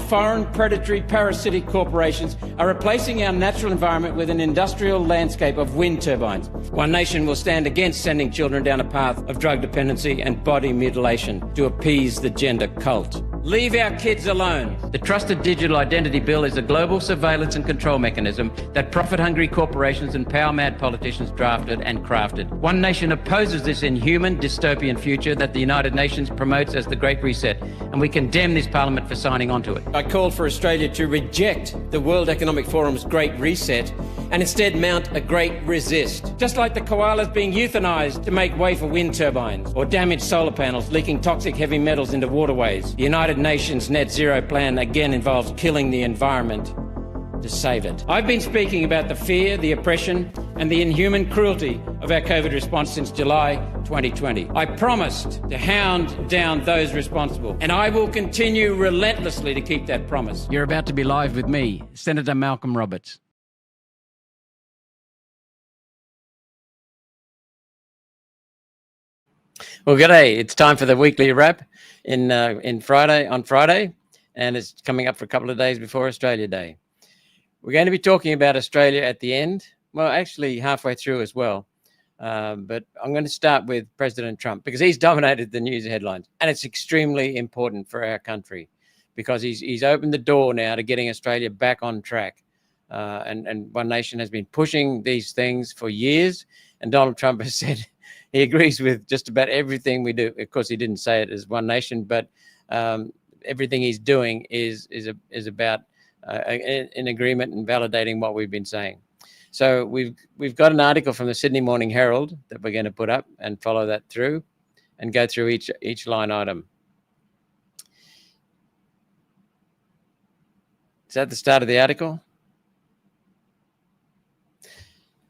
foreign predatory parasitic corporations are replacing our natural environment with an industrial landscape of wind turbines. One Nation will stand against sending children down a path of drug dependency and body mutilation to appease the gender cult. Leave our kids alone. The Trusted Digital Identity Bill is a global surveillance and control mechanism that profit-hungry corporations and power-mad politicians drafted and crafted. One Nation opposes this inhuman, dystopian future that the United Nations promotes as the Great Reset, and we condemn this Parliament for signing on to it. I call for Australia to reject the World Economic Forum's Great Reset and instead mount a great resist. Just like the koalas being euthanized to make way for wind turbines, or damaged solar panels leaking toxic heavy metals into waterways, the United Nations net zero plan again involves killing the environment to save it. I've been speaking about the fear, the oppression and the inhuman cruelty of our COVID response since July 2020. I promised to hound down those responsible, and I will continue relentlessly to keep that promise. You're about to be live with me, Senator Malcolm Roberts. Well, g'day. It's time for the weekly wrap on Friday, and it's coming up for a couple of days before Australia Day. We're going to be talking about Australia at the end. Well, actually halfway through as well. But I'm going to start with President Trump because he's dominated the news headlines, and it's extremely important for our country because he's opened the door now to getting Australia back on track. And One Nation has been pushing these things for years, and Donald Trump has said he agrees with just about everything we do. Of course, he didn't say it as One Nation, but everything he's doing is about in agreement and validating what we've been saying. So we've got an article from the Sydney Morning Herald that we're going to put up and follow that through and go through each line item. Is that the start of the article?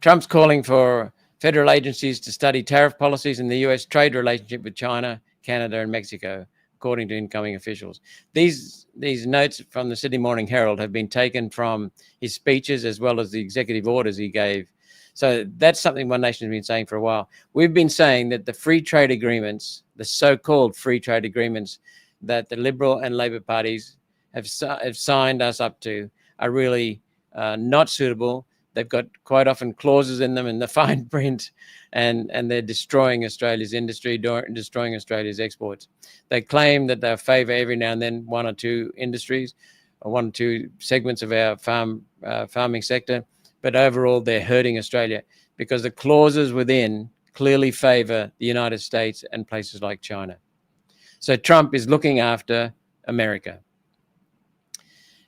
Trump's calling for federal agencies to study tariff policies in the US trade relationship with China, Canada, and Mexico, according to incoming officials. These notes from the Sydney Morning Herald have been taken from his speeches as well as the executive orders he gave. So that's something One Nation has been saying for a while. We've been saying that the free trade agreements, the so-called free trade agreements that the Liberal and Labor parties have signed us up to are really not suitable. They've got quite often clauses in them in the fine print, and they're destroying Australia's industry, destroying Australia's exports. They claim that they favour every now and then one or two industries or one or two segments of our farming sector, but overall they're hurting Australia because the clauses within clearly favour the United States and places like China. So Trump is looking after America.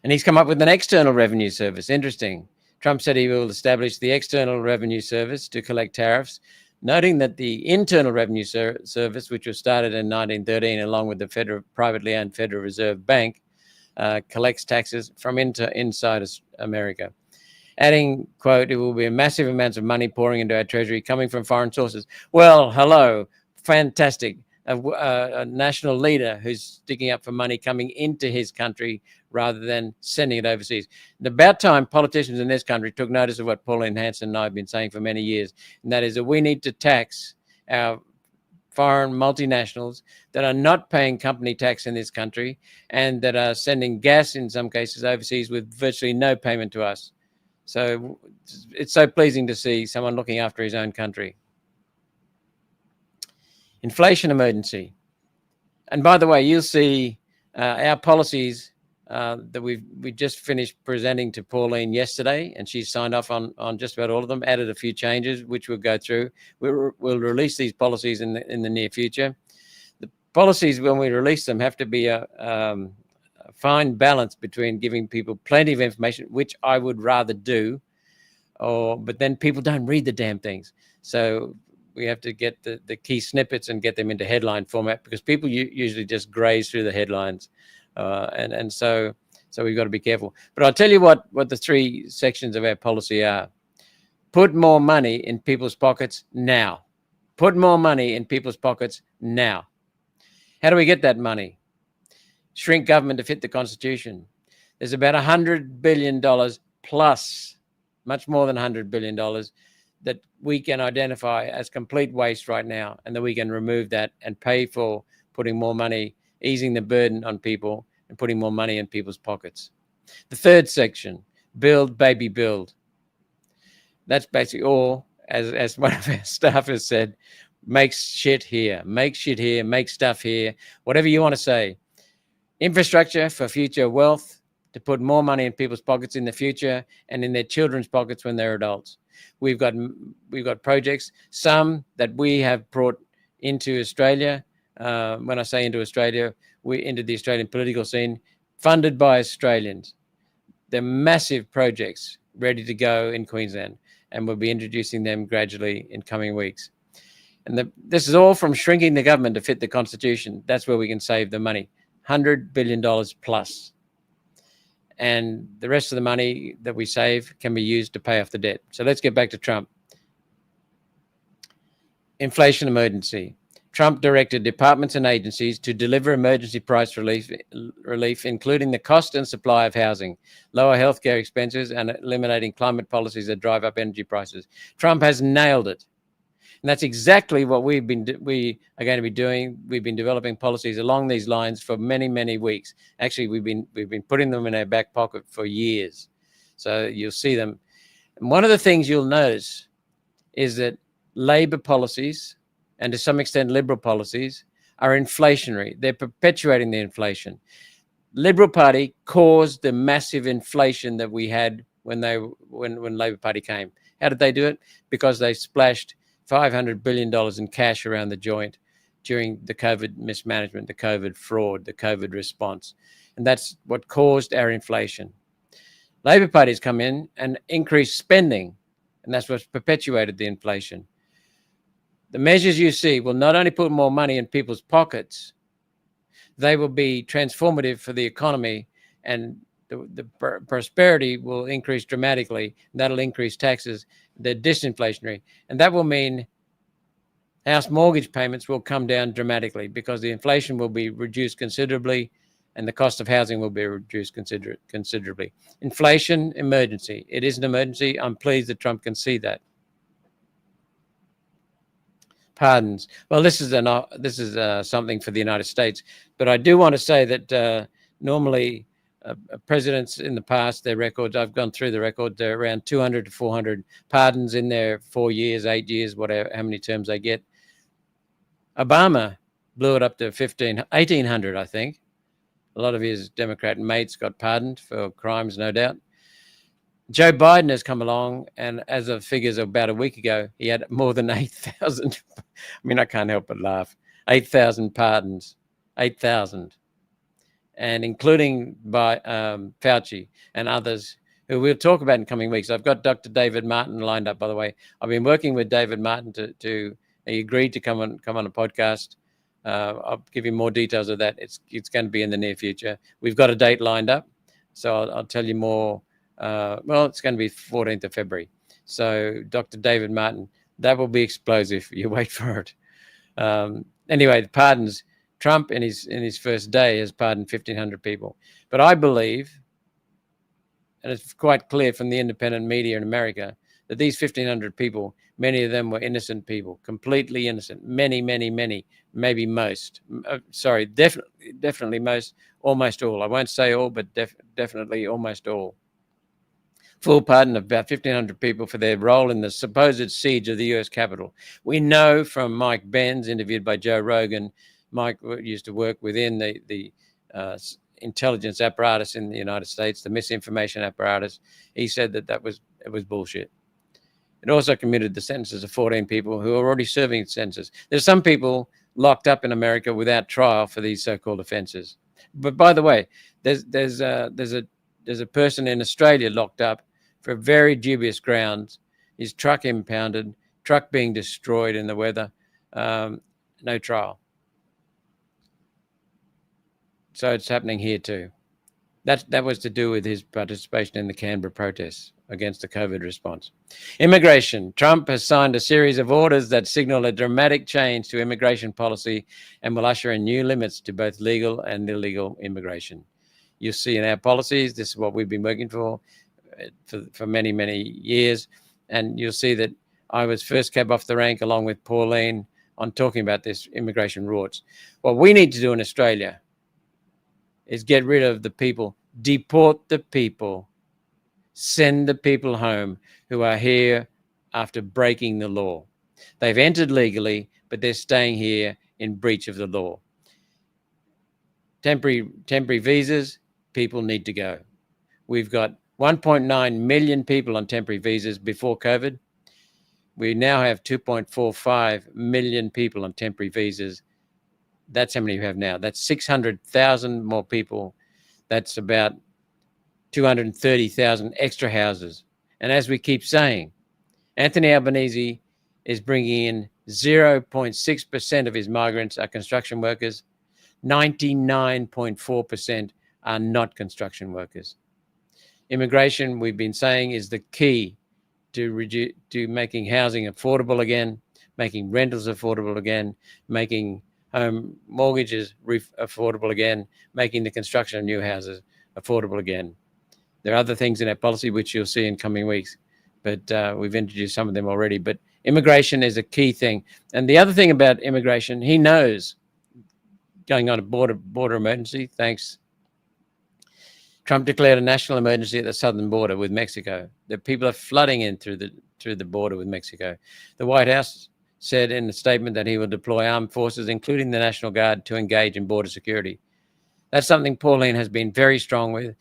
And he's come up with an external revenue service. Interesting. Trump said he will establish the External Revenue Service to collect tariffs, noting that the Internal Revenue Service, which was started in 1913 along with the privately owned Federal Reserve Bank, collects taxes from inside America. Adding, quote, "It will be massive amounts of money pouring into our treasury coming from foreign sources." Well, hello, fantastic. A national leader who's sticking up for money coming into his country rather than sending it overseas. And about time politicians in this country took notice of what Pauline Hanson and I have been saying for many years, and that is that we need to tax our foreign multinationals that are not paying company tax in this country and that are sending gas in some cases overseas with virtually no payment to us. So it's so pleasing to see someone looking after his own country. Inflation emergency. And by the way, you'll see our policies that we just finished presenting to Pauline yesterday, and she's signed off on just about all of them, added a few changes, which we'll go through. We'll release these policies in the near future. The policies, when we release them, have to be a fine balance between giving people plenty of information, which I would rather do, but then people don't read the damn things. So we have to get the key snippets and get them into headline format because people usually just graze through the headlines. And so we've got to be careful. But I'll tell you what the three sections of our policy are. Put more money in people's pockets now. Put more money in people's pockets now. How do we get that money? Shrink government to fit the Constitution. There's about $100 billion plus, much more than $100 billion, that we can identify as complete waste right now, and that we can remove that and pay for putting more money, easing the burden on people and putting more money in people's pockets. The third section, build, baby, build. That's basically all, as one of our staff has said, make shit here, make stuff here, whatever you want to say. Infrastructure for future wealth, to put more money in people's pockets in the future and in their children's pockets when they're adults. We've got projects, some that we have brought into Australia. When I say into Australia, we into the Australian political scene, funded by Australians. They're massive projects ready to go in Queensland, and we'll be introducing them gradually in coming weeks. And this is all from shrinking the government to fit the Constitution. That's where we can save the money, $100 billion plus. And the rest of the money that we save can be used to pay off the debt. So let's get back to Trump. Inflation emergency. Trump directed departments and agencies to deliver emergency price relief, including the cost and supply of housing, lower healthcare expenses, and eliminating climate policies that drive up energy prices. Trump has nailed it. And that's exactly what we are going to be doing. We've been developing policies along these lines for many, many weeks. Actually, we've been putting them in our back pocket for years. So you'll see them. And one of the things you'll notice is that Labor policies, and to some extent Liberal policies, are inflationary. They're perpetuating the inflation. Liberal Party caused the massive inflation that we had when Labor Party came. How did they do it? Because they splashed $500 billion in cash around the joint during the COVID mismanagement, the COVID fraud, the COVID response. And that's what caused our inflation. Labor Party has come in and increased spending, and that's what's perpetuated the inflation. The measures you see will not only put more money in people's pockets, they will be transformative for the economy, and the prosperity will increase dramatically. That'll increase taxes. They're disinflationary. And that will mean house mortgage payments will come down dramatically because the inflation will be reduced considerably and the cost of housing will be reduced considerably. Inflation emergency. It is an emergency. I'm pleased that Trump can see that. Pardons. Well, this is something for the United States, but I do want to say that normally presidents in the past, their records, I've gone through the record, they're around 200 to 400 pardons in their 4 years, 8 years, whatever, how many terms they get. Obama blew it up to 1,800, I think. A lot of his Democrat mates got pardoned for crimes, no doubt. Joe Biden has come along, and as of figures of about a week ago, he had more than 8,000. I mean, I can't help but laugh. 8,000 pardons, 8,000. And including by Fauci and others who we'll talk about in coming weeks. I've got Dr. David Martin lined up, by the way. I've been working with David Martin he agreed to come on a podcast. I'll give you more details of that. It's going to be in the near future. We've got a date lined up, so I'll tell you more. Well, it's going to be 14th of February. So Dr. David Martin, that will be explosive. You wait for it. Anyway, the pardons. Trump in his first day has pardoned 1,500 people. But I believe, and it's quite clear from the independent media in America, that these 1,500 people, many of them were innocent people, completely innocent. Many, maybe most. Definitely most, almost all. I won't say all, but definitely almost all. Full pardon of about 1,500 people for their role in the supposed siege of the U.S. Capitol. We know from Mike Benz, interviewed by Joe Rogan. Mike used to work within the intelligence apparatus in the United States, the misinformation apparatus. He said that it was bullshit. It also commuted the sentences of 14 people who are already serving sentences. There's some people locked up in America without trial for these so-called offences. But by the way, there's a person in Australia locked up for very dubious grounds. His truck impounded, truck being destroyed in the weather, no trial. So it's happening here too. That was to do with his participation in the Canberra protests against the COVID response. Immigration. Trump has signed a series of orders that signal a dramatic change to immigration policy and will usher in new limits to both legal and illegal immigration. You'll see in our policies, this is what we've been working for many, many years. And you'll see that I was first cab off the rank along with Pauline on talking about this immigration rorts. What we need to do in Australia is get rid of the people, deport the people, send the people home who are here after breaking the law. They've entered legally, but they're staying here in breach of the law. Temporary visas, people need to go. We've got 1.9 million people on temporary visas before COVID. We now have 2.45 million people on temporary visas. That's how many we have now. That's 600,000 more people. That's about 230,000 extra houses. And as we keep saying, Anthony Albanese is bringing in 0.6% of his migrants are construction workers. 99.4% are not construction workers. Immigration, we've been saying, is the key to making housing affordable again, making rentals affordable again, making home mortgages affordable again, making the construction of new houses affordable again. There are other things in our policy which you'll see in coming weeks, but we've introduced some of them already. But immigration is a key thing. And the other thing about immigration, he knows, going on a border emergency, thanks. Trump declared a national emergency at the southern border with Mexico. The people are flooding in through the border with Mexico. The White House said in a statement that he will deploy armed forces, including the National Guard, to engage in border security. That's something Pauline has been very strong with.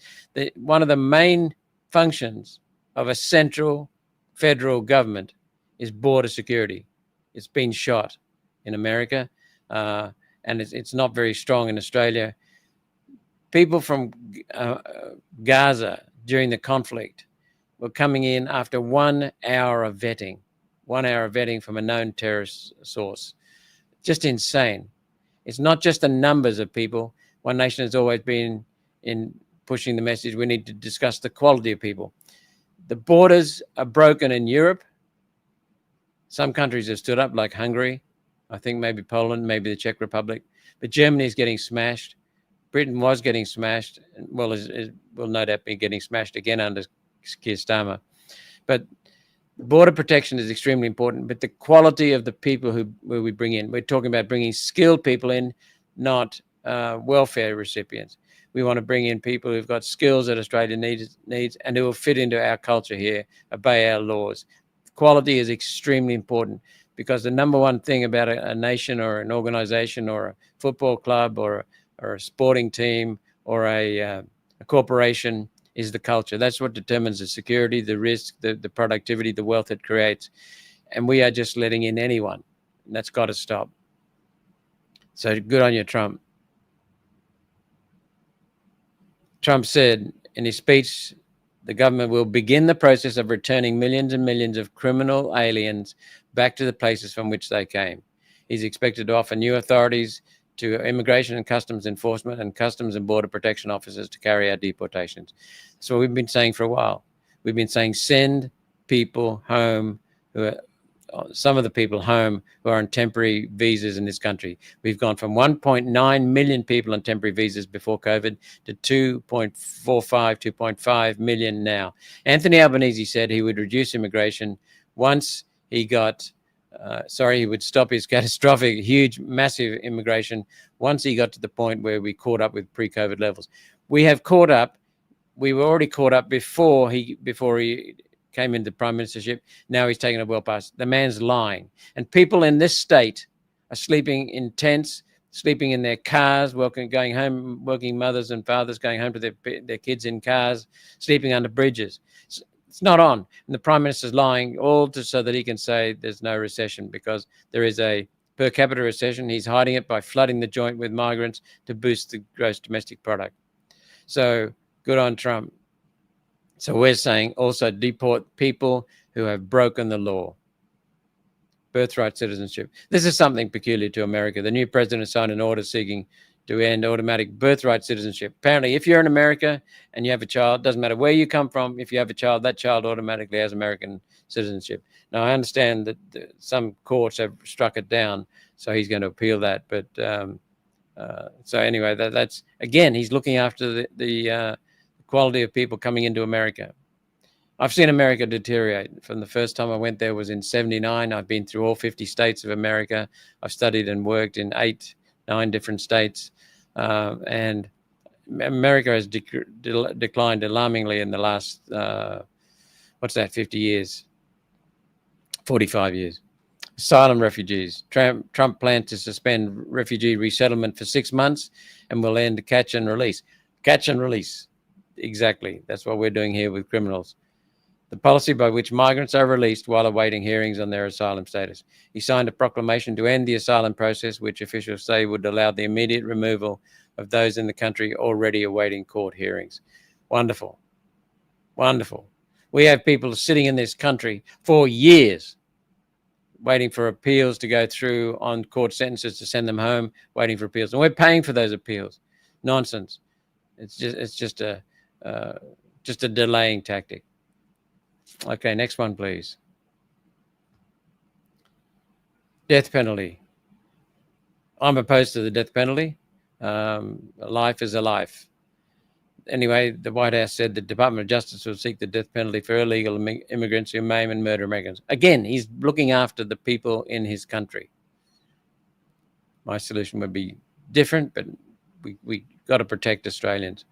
One of the main functions of a central federal government is border security. It's been shot in America, and it's not very strong in Australia. People from Gaza during the conflict were coming in after 1 hour of vetting from a known terrorist source. Just insane. It's not just the numbers of people. One Nation has always been in pushing the message we need to discuss the quality of people. The borders are broken in Europe. Some countries have stood up, like Hungary, I think maybe Poland, maybe the Czech Republic, but Germany is getting smashed. Britain was getting smashed, and will no doubt be getting smashed again under Keir Starmer. But border protection is extremely important, but the quality of the people who we bring in, we're talking about bringing skilled people in, not welfare recipients. We want to bring in people who've got skills that Australia needs and who will fit into our culture here, obey our laws. Quality is extremely important, because the number one thing about a nation or an organization or a football club or a sporting team or a corporation is the culture. That's what determines the security, the risk, the productivity, the wealth it creates. And we are just letting in anyone. And that's got to stop. So good on you, Trump. Trump said in his speech, the government will begin the process of returning millions and millions of criminal aliens back to the places from which they came. He's expected to offer new authorities to immigration and customs enforcement and customs and border protection officers to carry out deportations. So we've been saying for a while. We've been saying send people home, some of the people home who are on temporary visas in this country. We've gone from 1.9 million people on temporary visas before COVID to 2.5 million now. Anthony Albanese said he would reduce immigration once he got he would stop his catastrophic, huge, massive immigration once he got to the point where we caught up with pre-COVID levels. We have caught up. We were already caught up before he came into prime ministership. Now he's taken it well past. The man's lying. And people in this state are sleeping in tents, sleeping in their cars, going home, working mothers and fathers going home to their kids in cars, sleeping under bridges. It's not on. And the Prime Minister's lying all so that he can say there's no recession, because there is a per capita recession. He's hiding it by flooding the joint with migrants to boost the gross domestic product. So good on Trump. So we're saying also deport people who have broken the law. Birthright citizenship. This is something peculiar to America. The new president signed an order seeking to end automatic birthright citizenship. Apparently, if you're in America and you have a child, doesn't matter where you come from, if you have a child, that child automatically has American citizenship. Now, I understand that some courts have struck it down, so he's going to appeal that. But so anyway, that's, again, he's looking after the quality of people coming into America. I've seen America deteriorate. From the first time I went there was in 1979. I've been through all 50 states of America. I've studied and worked in 9 different states. And America has declined alarmingly in the last, 50 years, 45 years. Asylum refugees. Trump plans to suspend refugee resettlement for 6 months and will end catch and release. Catch and release. Exactly. That's what we're doing here with criminals. The policy by which migrants are released while awaiting hearings on their asylum status. He signed a proclamation to end the asylum process, which officials say would allow the immediate removal of those in the country already awaiting court hearings. Wonderful. Wonderful. We have people sitting in this country for years waiting for appeals to go through on court sentences to send them home, waiting for appeals. And we're paying for those appeals. Nonsense. It's just a delaying tactic. Okay, next one, please. Death penalty. I'm opposed to the death penalty. Life is a life. Anyway, the White House said the Department of Justice will seek the death penalty for illegal immigrants who maim and murder Americans. Again, he's looking after the people in his country. My solution would be different, but we got to protect Australians.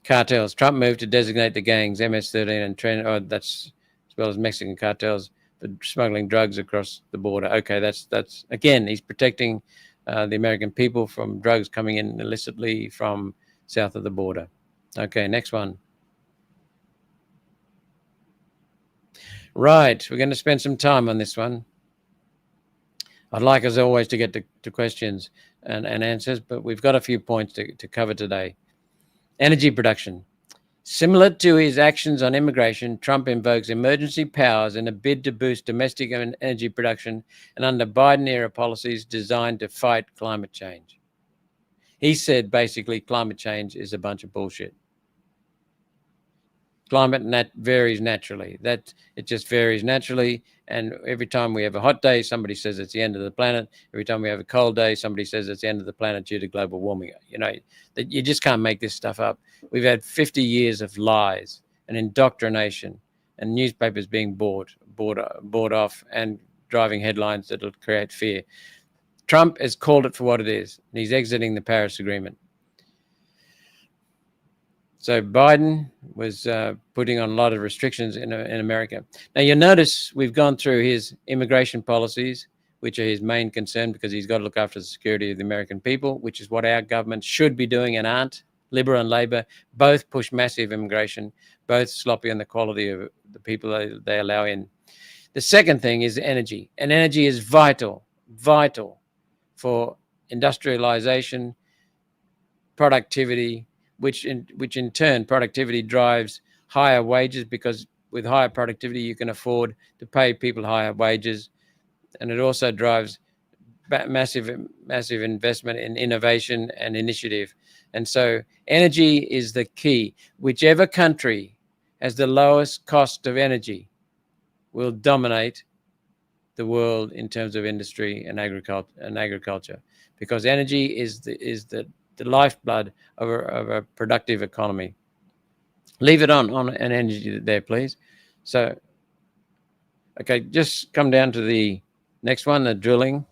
Cartels. Trump moved to designate the gangs, MS-13 and Tren, that's as well as Mexican cartels, for smuggling drugs across the border. Okay, that's again, he's protecting the American people from drugs coming in illicitly from south of the border. Okay, next one. Right, we're going to spend some time on this one. I'd like, as always, to get to questions and answers, but we've got a few points to cover today. Energy production. Similar to his actions on immigration, Trump invokes emergency powers in a bid to boost domestic energy production and under Biden-era policies designed to fight climate change. He said, basically, climate change is a bunch of bullshit. Climate varies naturally. That it just varies naturally, and every time we have a hot day, somebody says it's the end of the planet. Every time we have a cold day, somebody says it's the end of the planet due to global warming. You know, that you just can't make this stuff up. We've had 50 years of lies and indoctrination, and newspapers being bought off and driving headlines that'll create fear. Trump has called it for what it is, and he's exiting the Paris Agreement. So Biden was putting on a lot of restrictions in America. Now, you'll notice we've gone through his immigration policies, which are his main concern because he's got to look after the security of the American people, which is what our government should be doing and aren't. Liberal and Labor both push massive immigration, both sloppy on the quality of the people they allow in. The second thing is energy, and energy is vital for industrialization, productivity, which in turn, productivity drives higher wages, because with higher productivity, you can afford to pay people higher wages. And it also drives massive investment in innovation and initiative. And so energy is the key. Whichever country has the lowest cost of energy will dominate the world in terms of industry and agriculture, because energy is the lifeblood of a productive economy. Leave it on an energy there, please. So, okay, just come down to the next one, the drilling.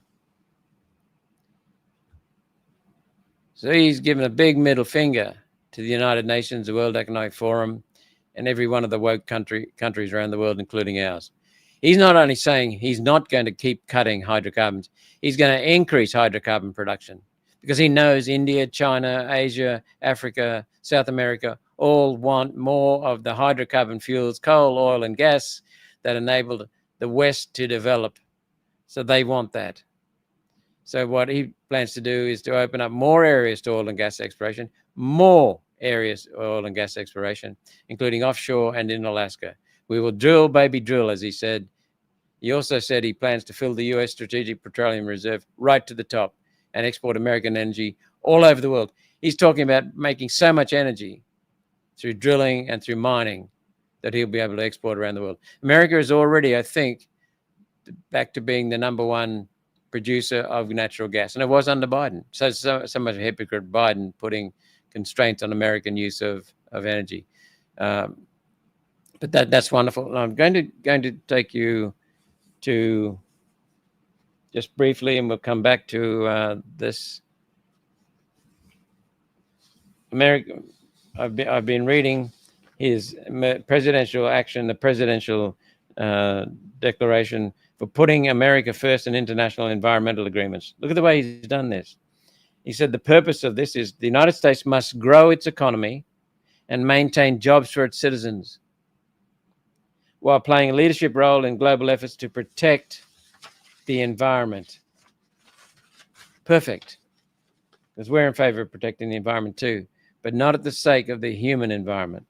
So he's given a big middle finger to the United Nations, the World Economic Forum, and every one of the woke countries around the world, including ours. He's not only saying he's not going to keep cutting hydrocarbons, he's going to increase hydrocarbon production, because he knows India, China, Asia, Africa, South America all want more of the hydrocarbon fuels, coal, oil, and gas that enabled the West to develop. So they want that. So what he plans to do is to open up more areas to oil and gas exploration, including offshore and in Alaska. We will drill, baby, drill, as he said. He also said he plans to fill the U.S. Strategic Petroleum Reserve right to the top and export American energy all over the world. He's talking about making so much energy through drilling and through mining that he'll be able to export around the world. America is already, I think, back to being the number one producer of natural gas, and it was under Biden. So much hypocrite Biden putting constraints on American use of energy. But that's wonderful. I'm going to take you to just briefly, and we'll come back to this. America, I've been reading his presidential action, the presidential declaration for putting America first in international environmental agreements. Look at the way he's done this. He said the purpose of this is the United States must grow its economy and maintain jobs for its citizens while playing a leadership role in global efforts to protect the environment. Perfect. Because we're in favor of protecting the environment too, but not at the sake of the human environment.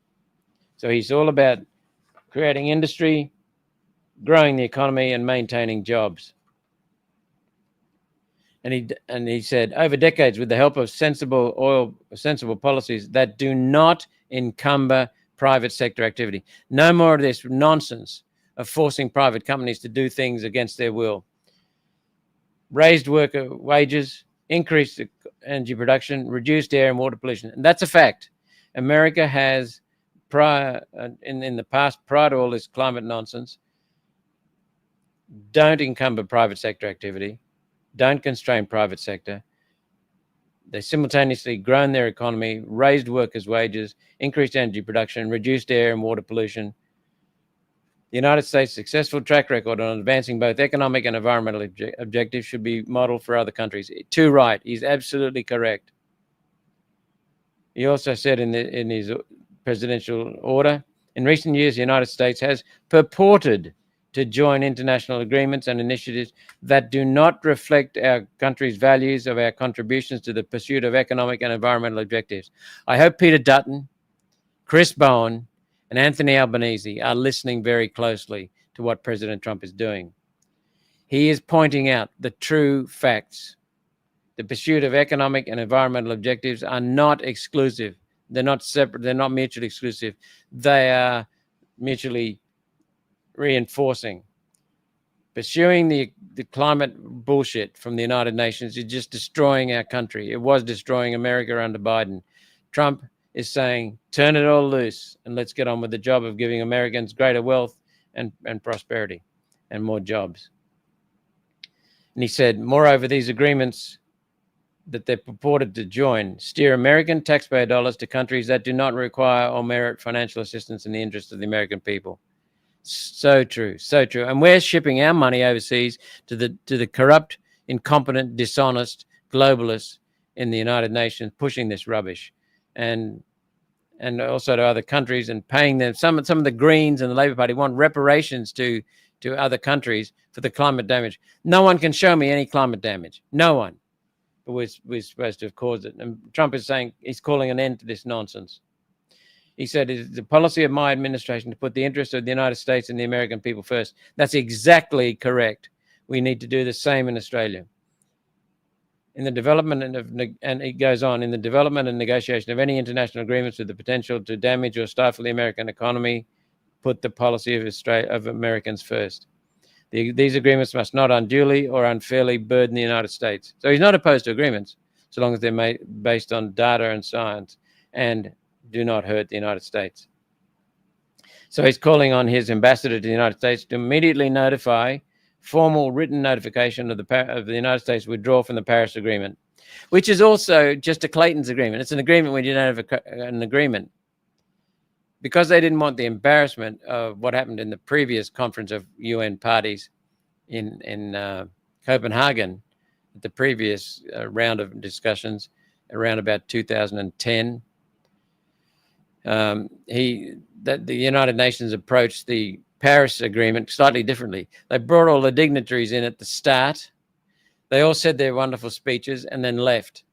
So he's all about creating industry, growing the economy, and maintaining jobs. And he said, over decades, with the help of sensible policies that do not encumber private sector activity. No more of this nonsense of forcing private companies to do things against their will. Raised worker wages, increased energy production, reduced air and water pollution. And that's a fact. America has, in the past, prior to all this climate nonsense, don't encumber private sector activity, don't constrain private sector. They simultaneously grown their economy, raised workers' wages, increased energy production, reduced air and water pollution. The United States' successful track record on advancing both economic and environmental objectives should be modeled for other countries. Too right. He's absolutely correct. He also said in his presidential order, in recent years, the United States has purported to join international agreements and initiatives that do not reflect our country's values of our contributions to the pursuit of economic and environmental objectives. I hope Peter Dutton, Chris Bowen, and Anthony Albanese are listening very closely to what President Trump is doing. He is pointing out the true facts. The pursuit of economic and environmental objectives are not exclusive. They're not separate. They're not mutually exclusive. They are mutually reinforcing. Pursuing the climate bullshit from the United Nations is just destroying our country. It was destroying America under Biden. Trump is saying, turn it all loose and let's get on with the job of giving Americans greater wealth and prosperity and more jobs. And he said, moreover, these agreements that they're purported to join steer American taxpayer dollars to countries that do not require or merit financial assistance in the interest of the American people. So true, so true. And we're shipping our money overseas to the corrupt, incompetent, dishonest globalists in the United Nations pushing this rubbish, and also to other countries and paying them. Some of the Greens and the Labour Party want reparations to other countries for the climate damage. No one can show me any climate damage. No one. But we're supposed to have caused it. And Trump is saying he's calling an end to this nonsense. He said, it's the policy of my administration to put the interests of the United States and the American people first. That's exactly correct. We need to do the same in Australia. In the development and it goes on, in the development and negotiation of any international agreements with the potential to damage or stifle the American economy, put the policy of Americans first. These agreements must not unduly or unfairly burden the United States. So he's not opposed to agreements, so long as they're based on data and science and do not hurt the United States. So he's calling on his ambassador to the United States to immediately notify formal written notification of the United States withdrawal from the Paris Agreement, which is also just a Clayton's Agreement. It's an agreement when you don't have an agreement. Because they didn't want the embarrassment of what happened in the previous conference of UN parties in Copenhagen, the previous round of discussions around about 2010, the United Nations approached the Paris Agreement slightly differently. They brought all the dignitaries in at the start. They all said their wonderful speeches and then left.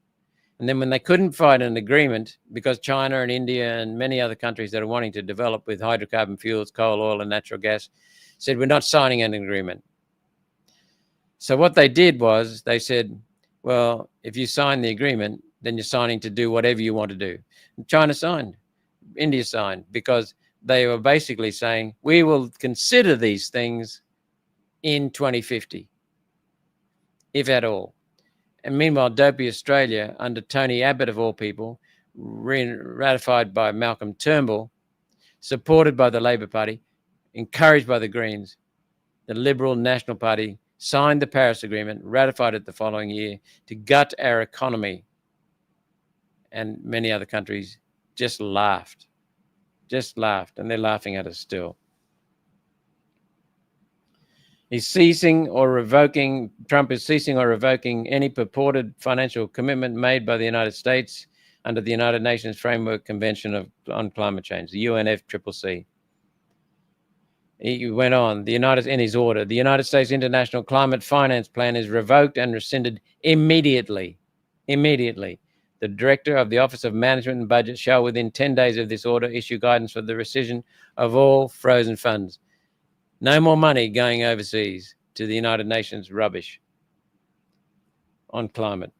And then when they couldn't find an agreement, because China and India and many other countries that are wanting to develop with hydrocarbon fuels, coal, oil, and natural gas, said, we're not signing an agreement. So what they did was they said, well, if you sign the agreement, then you're signing to do whatever you want to do. And China signed, India signed, because they were basically saying, we will consider these things in 2050, if at all. And meanwhile, dopey Australia, under Tony Abbott of all people, ratified by Malcolm Turnbull, supported by the Labor Party, encouraged by the Greens, the Liberal National Party signed the Paris Agreement, ratified it the following year to gut our economy and many other countries just laughed, and they're laughing at us still. Trump is ceasing or revoking any purported financial commitment made by the United States under the United Nations Framework Convention on Climate Change, the UNFCCC. He went on, in his order, the United States International Climate Finance Plan is revoked and rescinded immediately. Immediately. The Director of the Office of Management and Budget shall, within 10 days of this order, issue guidance for the rescission of all frozen funds. No more money going overseas to the United Nations rubbish on climate.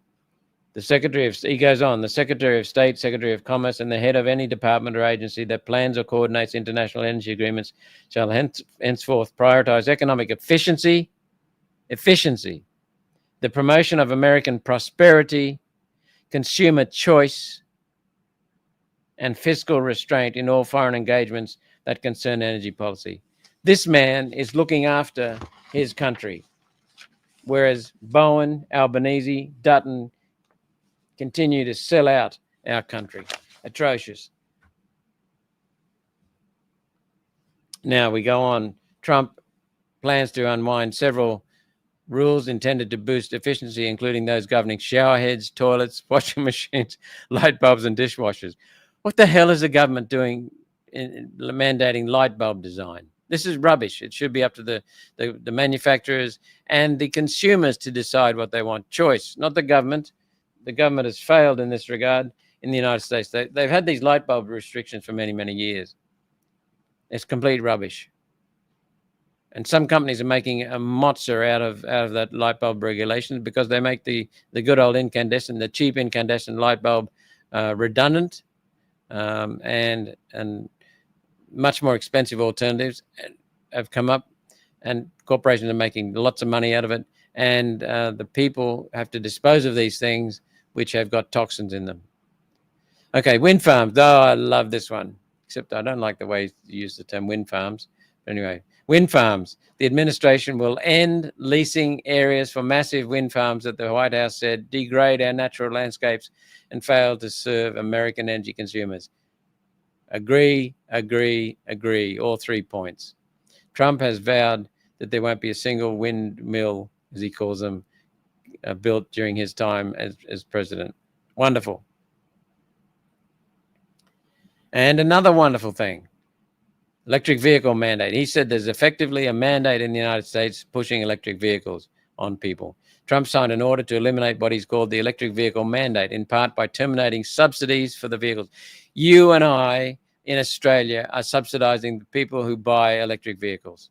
He goes on, the Secretary of State, Secretary of Commerce, and the head of any department or agency that plans or coordinates international energy agreements shall henceforth prioritize economic efficiency, the promotion of American prosperity, consumer choice, and fiscal restraint in all foreign engagements that concern energy policy. This man is looking after his country, whereas Bowen, Albanese, Dutton continue to sell out our country. Atrocious. Now we go on. Trump plans to unwind several rules intended to boost efficiency, including those governing shower heads, toilets, washing machines, light bulbs, and dishwashers. What the hell is the government doing in mandating light bulb design? This is rubbish. It should be up to the manufacturers and the consumers to decide what they want. Choice, not the government. The government has failed in this regard in the United States. They've had these light bulb restrictions for many, many years. It's complete rubbish. And some companies are making a mozza out of that light bulb regulation because they make the good old incandescent, the cheap incandescent light bulb redundant and much more expensive alternatives have come up, and corporations are making lots of money out of it. And the people have to dispose of these things which have got toxins in them. Okay, wind farms. Oh, I love this one, except I don't like the way you use the term wind farms. But anyway, wind farms. The administration will end leasing areas for massive wind farms that the White House said degrade our natural landscapes and fail to serve American energy consumers. Agree, all 3 points. Trump has vowed that there won't be a single windmill, as he calls them, built during his time as president. Wonderful. And another wonderful thing, electric vehicle mandate. He said there's effectively a mandate in the United States pushing electric vehicles on people. Trump signed an order to eliminate what he's called the electric vehicle mandate, in part by terminating subsidies for the vehicles. You and I in Australia are subsidizing the people who buy electric vehicles.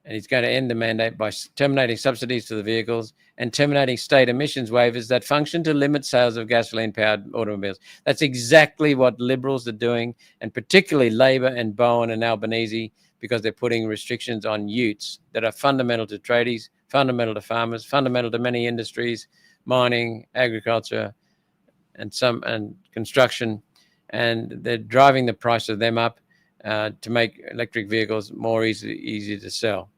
And he's going to end the mandate by terminating subsidies to the vehicles and terminating state emissions waivers that function to limit sales of gasoline-powered automobiles. That's exactly what Liberals are doing, and particularly Labor and Bowen and Albanese, because they're putting restrictions on utes that are fundamental to tradies, fundamental to farmers, fundamental to many industries, mining, agriculture, and construction. And they're driving the price of them up to make electric vehicles more easy to sell.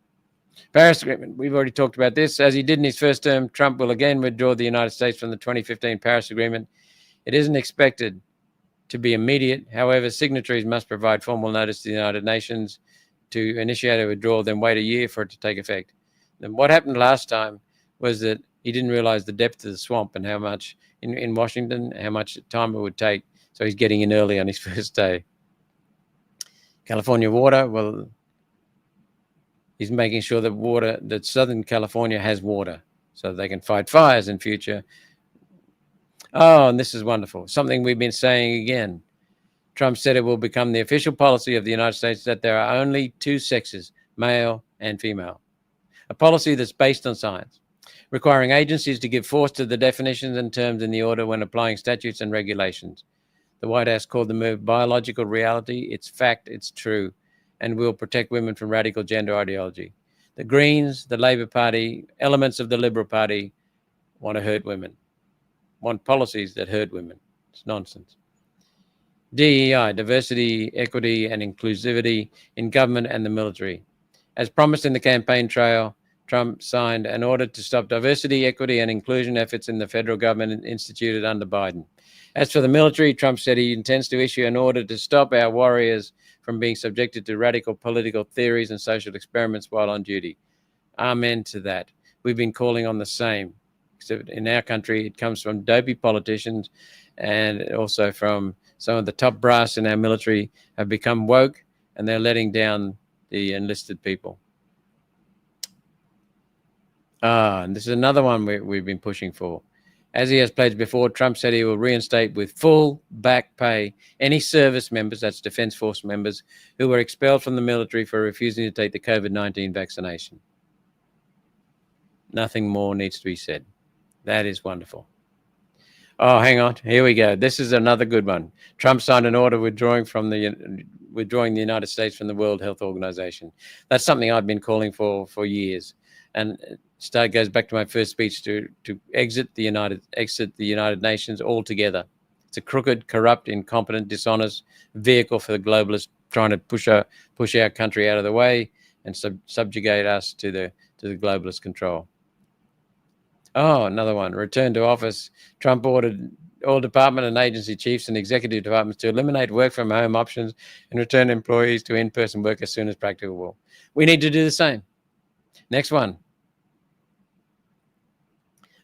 Paris Agreement. We've already talked about this. As he did in his first term, Trump will again withdraw the United States from the 2015 Paris Agreement. It isn't expected to be immediate. However, signatories must provide formal notice to the United Nations to initiate a withdrawal, then wait a year for it to take effect. And what happened last time was that he didn't realize the depth of the swamp and how much in Washington, how much time it would take. So he's getting in early on his first day. California water, well, he's making sure that Southern California has water so they can fight fires in future. Oh, and this is wonderful. Something we've been saying again. Trump said it will become the official policy of the United States that there are only two sexes, male and female. A policy that's based on science, requiring agencies to give force to the definitions and terms in the order when applying statutes and regulations. The White House called the move biological reality. It's fact, it's true, and will protect women from radical gender ideology. The Greens, the Labour Party, elements of the Liberal Party want to hurt women, want policies that hurt women. It's nonsense. DEI, diversity, equity, and inclusivity in government and the military. As promised in the campaign trail, Trump signed an order to stop diversity, equity, and inclusion efforts in the federal government instituted under Biden. As for the military, Trump said he intends to issue an order to stop our warriors from being subjected to radical political theories and social experiments while on duty. Amen to that. We've been calling on the same, except in our country, it comes from dopey politicians and also from some of the top brass in our military have become woke and they're letting down the enlisted people. And this is another one we've been pushing for. As he has pledged before, Trump said he will reinstate with full back pay any service members, that's Defense Force members, who were expelled from the military for refusing to take the COVID-19 vaccination. Nothing more needs to be said. That is wonderful. Oh, hang on. Here we go. This is another good one. Trump signed an order withdrawing the United States from the World Health Organization. That's something I've been calling for years. And it goes back to my first speech to exit the United Nations altogether. It's a crooked, corrupt, incompetent, dishonest vehicle for the globalists trying to push our country out of the way and subjugate us to the globalist control. Oh, another one. Return to office. Trump ordered all department and agency chiefs and executive departments to eliminate work from home options and return employees to in-person work as soon as practicable. We need to do the same. Next one.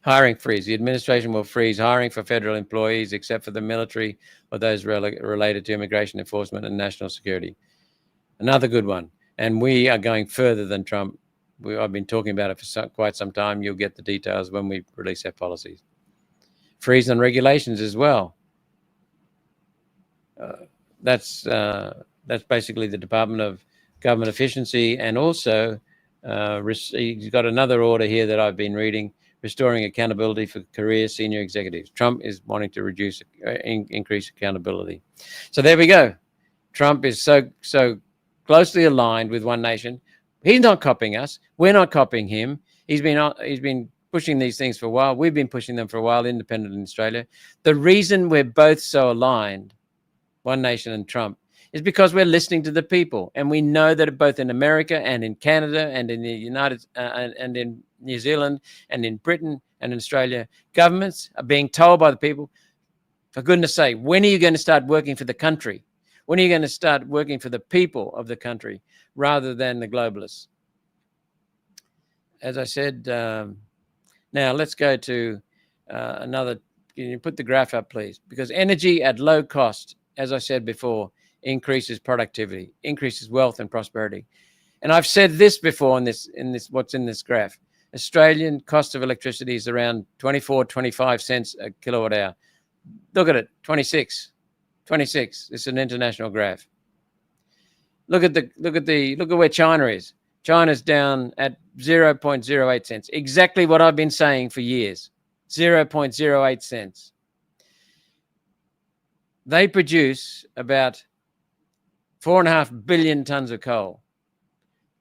Hiring freeze. The administration will freeze hiring for federal employees except for the military or those related to immigration enforcement and national security. Another good one. And we are going further than Trump. I've been talking about it for quite some time. You'll get the details when we release our policies. Freeze on regulations as well. That's basically the Department of Government Efficiency, and also he's got another order here that I've been reading, restoring accountability for career senior executives. Trump is wanting to increase accountability. So there we go. Trump is so closely aligned with One Nation. He's not copying us. We're not copying him. He's been pushing these things for a while. We've been pushing them for a while, independent in Australia. The reason we're both so aligned, One Nation and Trump, is because we're listening to the people, and we know that both in America and in Canada and in the and in New Zealand and in Britain and in Australia, governments are being told by the people, for goodness sake, when are you going to start working for the country? When are you going to start working for the people of the country rather than the globalists? As I said, now let's go to another. Can you put the graph up, please? Because energy at low cost, as I said before, increases productivity, increases wealth and prosperity. And I've said this before in this what's in this graph. Australian cost of electricity is around 25 cents a kilowatt hour. Look at it, 26. This is an international graph. Look at where China is. China's down at 0.08 cents. Exactly what I've been saying for years. 0.08 cents. They produce about 4.5 billion tons of coal.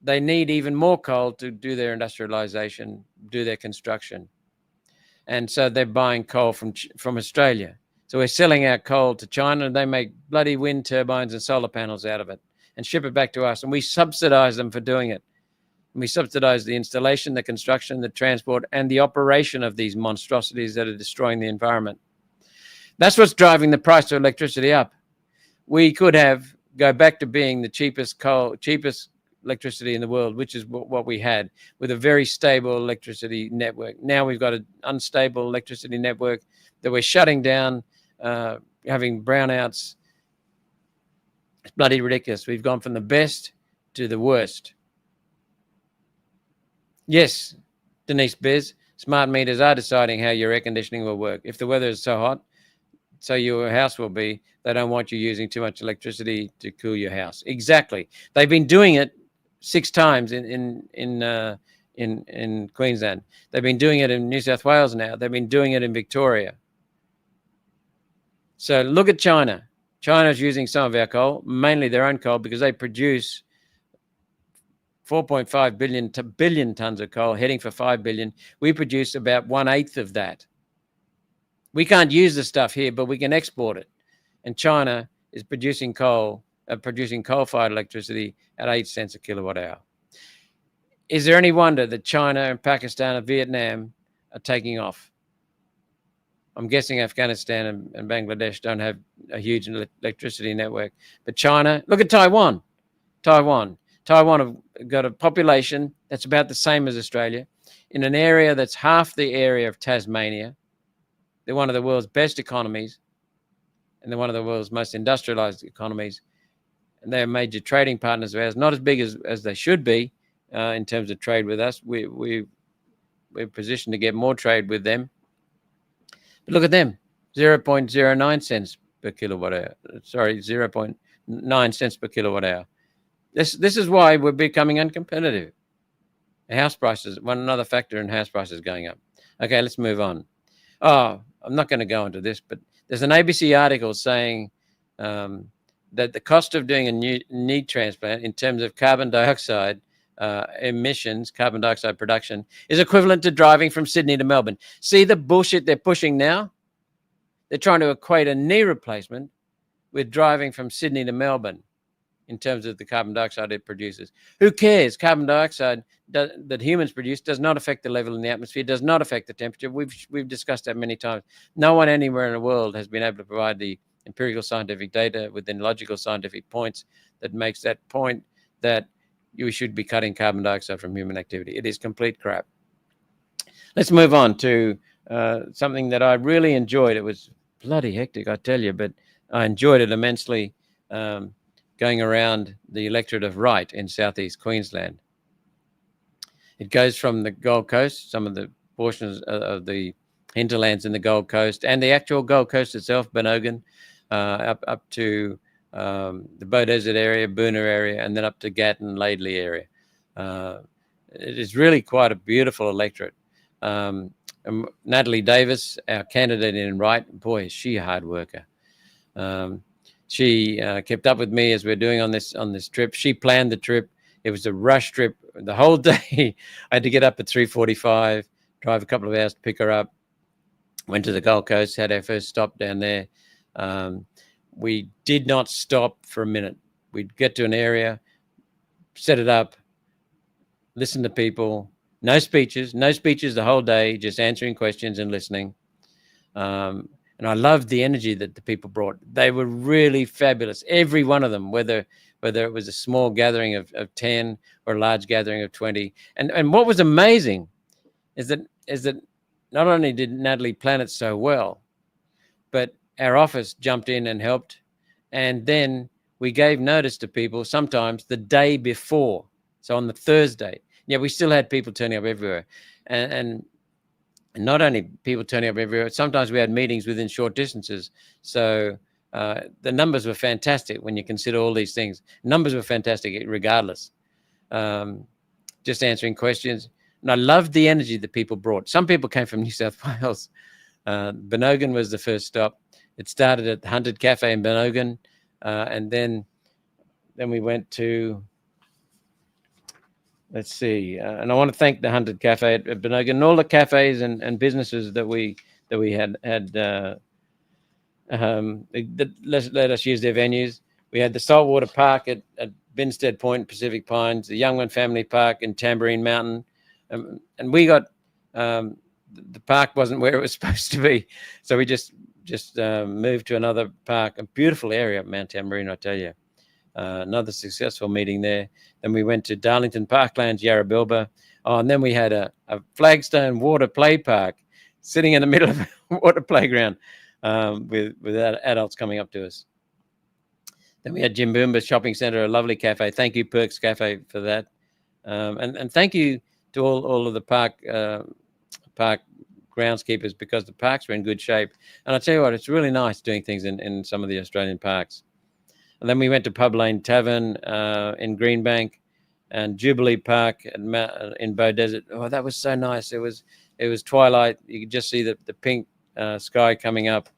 They need even more coal to do their industrialization, do their construction. And so they're buying coal from Australia. So we're selling our coal to China, and they make bloody wind turbines and solar panels out of it and ship it back to us. And we subsidize them for doing it. And we subsidize the installation, the construction, the transport, and the operation of these monstrosities that are destroying the environment. That's what's driving the price of electricity up. We could go back to being the cheapest electricity in the world, which is what we had, with a very stable electricity network. Now we've got an unstable electricity network that we're shutting down, having brownouts. It's bloody ridiculous. We've gone from the best to the worst. Yes, Denise Bez, smart meters are deciding how your air conditioning will work. If the weather is so hot, so your house will be, they don't want you using too much electricity to cool your house. Exactly. They've been doing it 6 times in Queensland. They've been doing it in New South Wales now. They've been doing it in Victoria. So look at China. China's using some of our coal, mainly their own coal, because they produce 4.5 billion tons of coal, heading for 5 billion. We produce about 1/8 of that. We can't use the stuff here, but we can export it. And China is producing coal-fired electricity at 8 cents a kilowatt hour. is there any wonder that China and Pakistan and Vietnam are taking off? I'm guessing Afghanistan and Bangladesh don't have a huge electricity network. But China, look at Taiwan. Taiwan have got a population that's about the same as Australia in an area that's half the area of Tasmania. They're one of the world's best economies, and they're one of the world's most industrialized economies. And they're major trading partners of ours, not as big as they should be in terms of trade with us. We're positioned to get more trade with them. But look at them, 0.09 cents per kilowatt hour. Sorry, 0.9 cents per kilowatt hour. This is why we're becoming uncompetitive. House prices, another factor in house prices going up. Okay, let's move on. Oh, I'm not going to go into this, but there's an ABC article saying that the cost of doing a knee transplant in terms of carbon dioxide emissions, carbon dioxide production, is equivalent to driving from Sydney to Melbourne. See the bullshit they're pushing now? They're trying to equate a knee replacement with driving from Sydney to Melbourne in terms of the carbon dioxide it produces. Who cares? Carbon dioxide that humans produce does not affect the level in the atmosphere, does not affect the temperature. We've discussed that many times. No one anywhere in the world has been able to provide the empirical scientific data within logical scientific points that makes that point that you should be cutting carbon dioxide from human activity. It is complete crap. Let's move on to something that I really enjoyed. It was bloody hectic, I tell you, but I enjoyed it immensely. Going around the electorate of Wright in southeast Queensland. It goes from the Gold Coast, some of the portions of the hinterlands in the Gold Coast, and the actual Gold Coast itself, Benogan, up to the Bow Desert area, Boona area, and then up to Gatton, Laidley area. It is really quite a beautiful electorate. Natalie Davis, our candidate in Wright, boy, is she a hard worker. She kept up with me as we're doing on this trip. She planned the trip. It was a rush trip the whole day. I had to get up at 3:45, drive a couple of hours to pick her up. Went to the Gold Coast, had our first stop down there. We did not stop for a minute. We'd get to an area, set it up, listen to people. No speeches the whole day, just answering questions and listening. And I loved the energy that the people brought. They were really fabulous. Every one of them, whether it was a small gathering of 10 or a large gathering of 20. And what was amazing is that not only did Natalie plan it so well, but our office jumped in and helped. And then we gave notice to people sometimes the day before. So on the Thursday, yeah, we still had people turning up everywhere. And not only people turning up everywhere, sometimes we had meetings within short distances. So the numbers were fantastic when you consider all these things. Numbers were fantastic regardless. Just answering questions. And I loved the energy that people brought. Some people came from New South Wales. Benogan was the first stop. It started at the Hunted Cafe in Benogan. And then we went to... Let's see, and I want to thank the Hunted Cafe at Benogan and all the cafes and businesses that we had that let us use their venues. We had the Saltwater Park at Binstead Point, Pacific Pines, the Youngman Family Park in Tambourine Mountain, and we got the park wasn't where it was supposed to be, so we just moved to another park, a beautiful area at Mount Tambourine, I tell you. Another successful meeting there. Then we went to Darlington Parklands, Yarrabilba. Oh, and then we had a flagstone water play park sitting in the middle of a water playground with adults coming up to us. Then we had Jimboomba Shopping Centre, a lovely cafe. Thank you, Perks Cafe, for that. And thank you to all of the park groundskeepers, because the parks were in good shape. And I tell you what, it's really nice doing things in some of the Australian parks. And then we went to Pub Lane Tavern in Greenbank and Jubilee Park in Bow Desert. Oh, that was so nice. It was twilight. You could just see the pink sky coming up.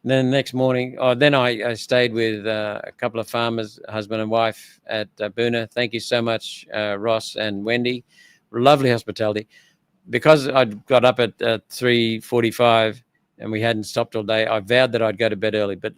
And then the next morning, then I stayed with a couple of farmers, husband and wife, at Boona. Thank you so much, Ross and Wendy. Lovely hospitality. Because I'd got up at 3:45 and we hadn't stopped all day, I vowed that I'd go to bed early. But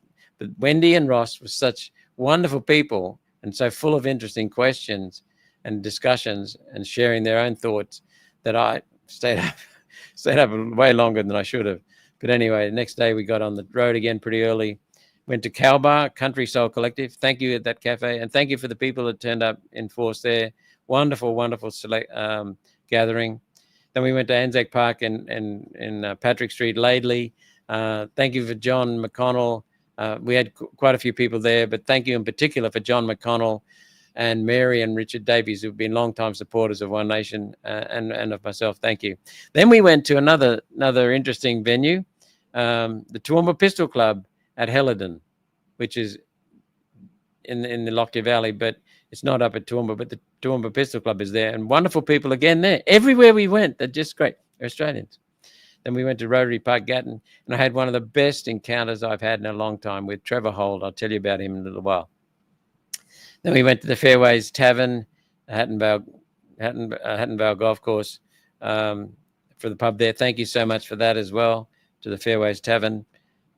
Wendy and Ross were such wonderful people and so full of interesting questions and discussions and sharing their own thoughts that I stayed up way longer than I should have. But anyway, the next day we got on the road again pretty early. Went to Kalbar, Country Soul Collective. Thank you at that cafe. And thank you for the people that turned up in force there. Wonderful, wonderful gathering. Then we went to Anzac Park in Patrick Street, Laidley. Thank you for John McConnell. We had quite a few people there, but thank you in particular for John McConnell and Mary and Richard Davies, who've been long-time supporters of One Nation and of myself. Thank you. Then we went to another interesting venue, the Toowoomba Pistol Club at Helidon, which is in the Lockyer Valley, but it's not up at Toowoomba, but the Toowoomba Pistol Club is there, and wonderful people again there. Everywhere we went, they're just great. They're Australians. Then we went to Rotary Park, Gatton, and I had one of the best encounters I've had in a long time with Trevor Holt. I'll tell you about him in a little while. Then we went to the Fairways Tavern, Hattonvale Golf Course, for the pub there. Thank you so much for that as well, to the Fairways Tavern.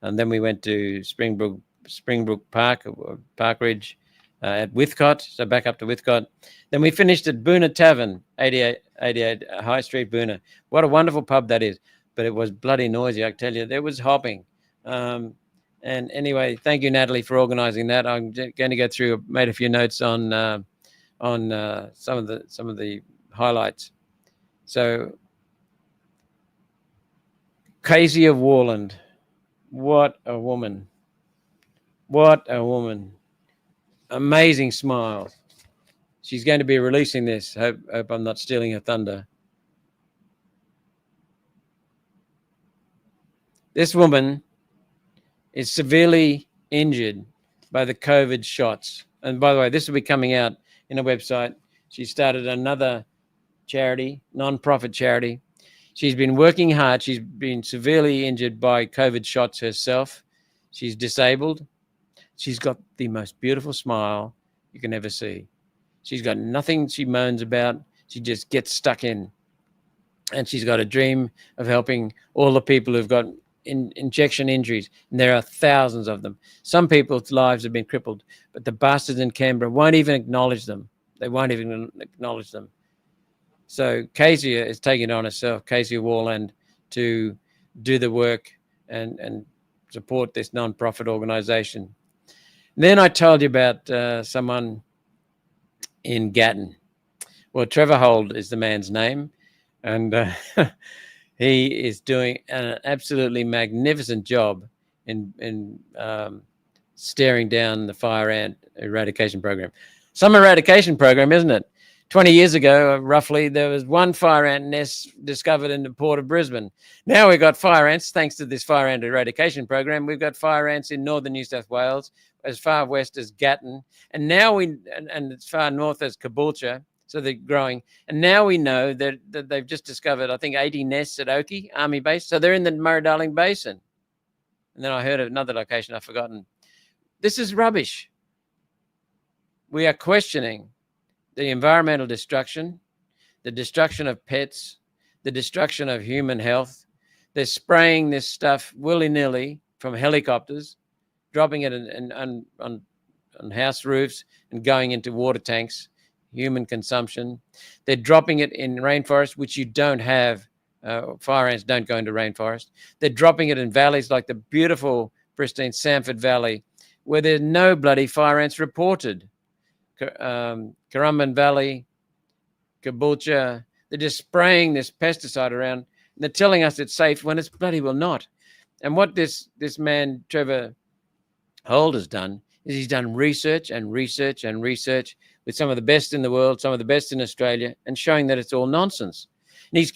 And then we went to Springbrook Park, Parkridge, at Withcott, so back up to Withcott. Then we finished at Boona Tavern, 88 High Street, Boona. What a wonderful pub that is. But it was bloody noisy, I tell you. There was hopping. And anyway, thank you, Natalie, for organising that. I'm going to go through, made a few notes on some of the highlights. So, Kezia Warland, what a woman! What a woman! Amazing smiles. She's going to be releasing this. Hope I'm not stealing her thunder. This woman is severely injured by the COVID shots. And by the way, this will be coming out in a website. She started another charity, non-profit charity. She's been working hard. She's been severely injured by COVID shots herself. She's disabled. She's got the most beautiful smile you can ever see. She's got nothing she moans about. She just gets stuck in. And she's got a dream of helping all the people who've got injection injuries, and there are thousands of them. Some people's lives have been crippled, but the bastards in Canberra won't even acknowledge them. They won't even acknowledge them. So Kezia is taking it on herself, Kezia Warland, to do the work and support this non-profit organisation. Then I told you about someone in Gatton. Well, Trevor Holt is the man's name, and he is doing an absolutely magnificent job in staring down the fire ant eradication program. Some eradication program, isn't it? 20 years ago, roughly, there was one fire ant nest discovered in the port of Brisbane. Now we've got fire ants, thanks to this fire ant eradication program. We've got fire ants in northern New South Wales, as far west as Gatton, and now and as far north as Caboolture. So they're growing. And now we know that they've just discovered, I think, 80 nests at Oakey Army Base. So they're in the Murray-Darling Basin. And then I heard of another location I've forgotten. This is rubbish. We are questioning the environmental destruction, the destruction of pets, the destruction of human health. They're spraying this stuff willy-nilly from helicopters, dropping it on house roofs and going into water tanks. Human consumption. They're dropping it in rainforest, which you don't have. Fire ants don't go into rainforest. They're dropping it in valleys like the beautiful, pristine Samford Valley, where there's no bloody fire ants reported. Currumbin Valley, Caboolture, they're just spraying this pesticide around. And they're telling us it's safe when it's bloody well not. And what this man, Trevor Holt, has done is he's done research and research and research with some of the best in the world, some of the best in Australia, and showing that it's all nonsense. And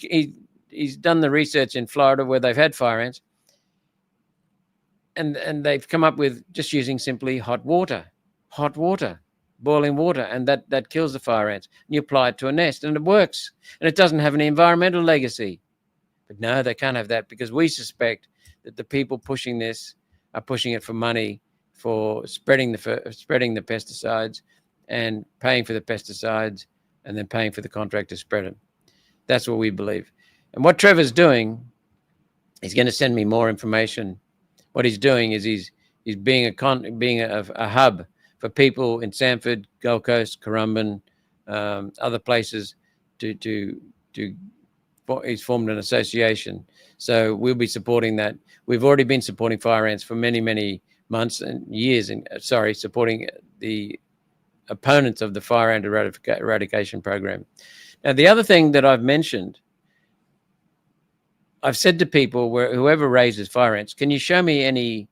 he's done the research in Florida where they've had fire ants, and they've come up with just using simply hot water, boiling water, and that kills the fire ants. And you apply it to a nest, and it works, and it doesn't have any environmental legacy. But no, they can't have that because we suspect that the people pushing this are pushing it for money, for spreading the pesticides, and paying for the pesticides, and then paying for the contract to spread them. That's what we believe. And what Trevor's doing, he's going to send me more information. What he's doing is he's being a hub for people in Samford, Gold Coast, Currumbin, other places he's formed an association. So we'll be supporting that. We've already been supporting fire ants for many, many months and years, and supporting the opponents of the fire ant eradication program. Now, the other thing that I've mentioned, I've said to people, whoever raises fire ants, can you show me any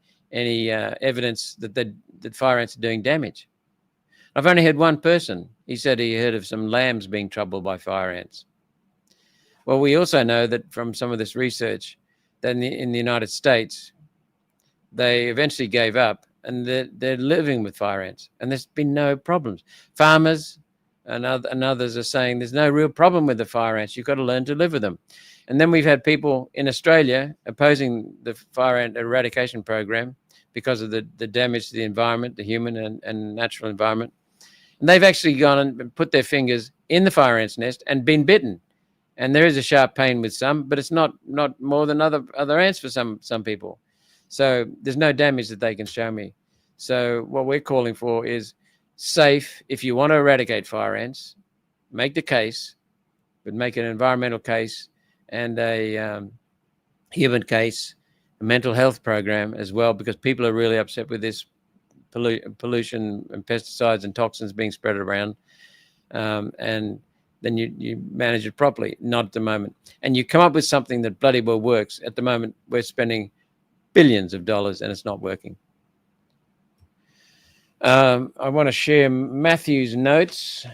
evidence that fire ants are doing damage? I've only heard one person. He said he heard of some lambs being troubled by fire ants. Well, we also know that from some of this research that in the United States, they eventually gave up, and they're living with fire ants, and there's been no problems. Farmers and others are saying there's no real problem with the fire ants. You've got to learn to live with them. And then we've had people in Australia opposing the fire ant eradication program because of the damage to the environment, the human and natural environment. And they've actually gone and put their fingers in the fire ant's nest and been bitten. And there is a sharp pain with some, but it's not more than other ants for some people. So there's no damage that they can show me. So what we're calling for is safe. If you want to eradicate fire ants, make the case, but make an environmental case and a human case, a mental health program as well, because people are really upset with this pollution and pesticides and toxins being spread around. And then you manage it properly, not at the moment. And you come up with something that bloody well works. At the moment, we're spending billions of dollars and it's not working. I want to share Matthew's notes.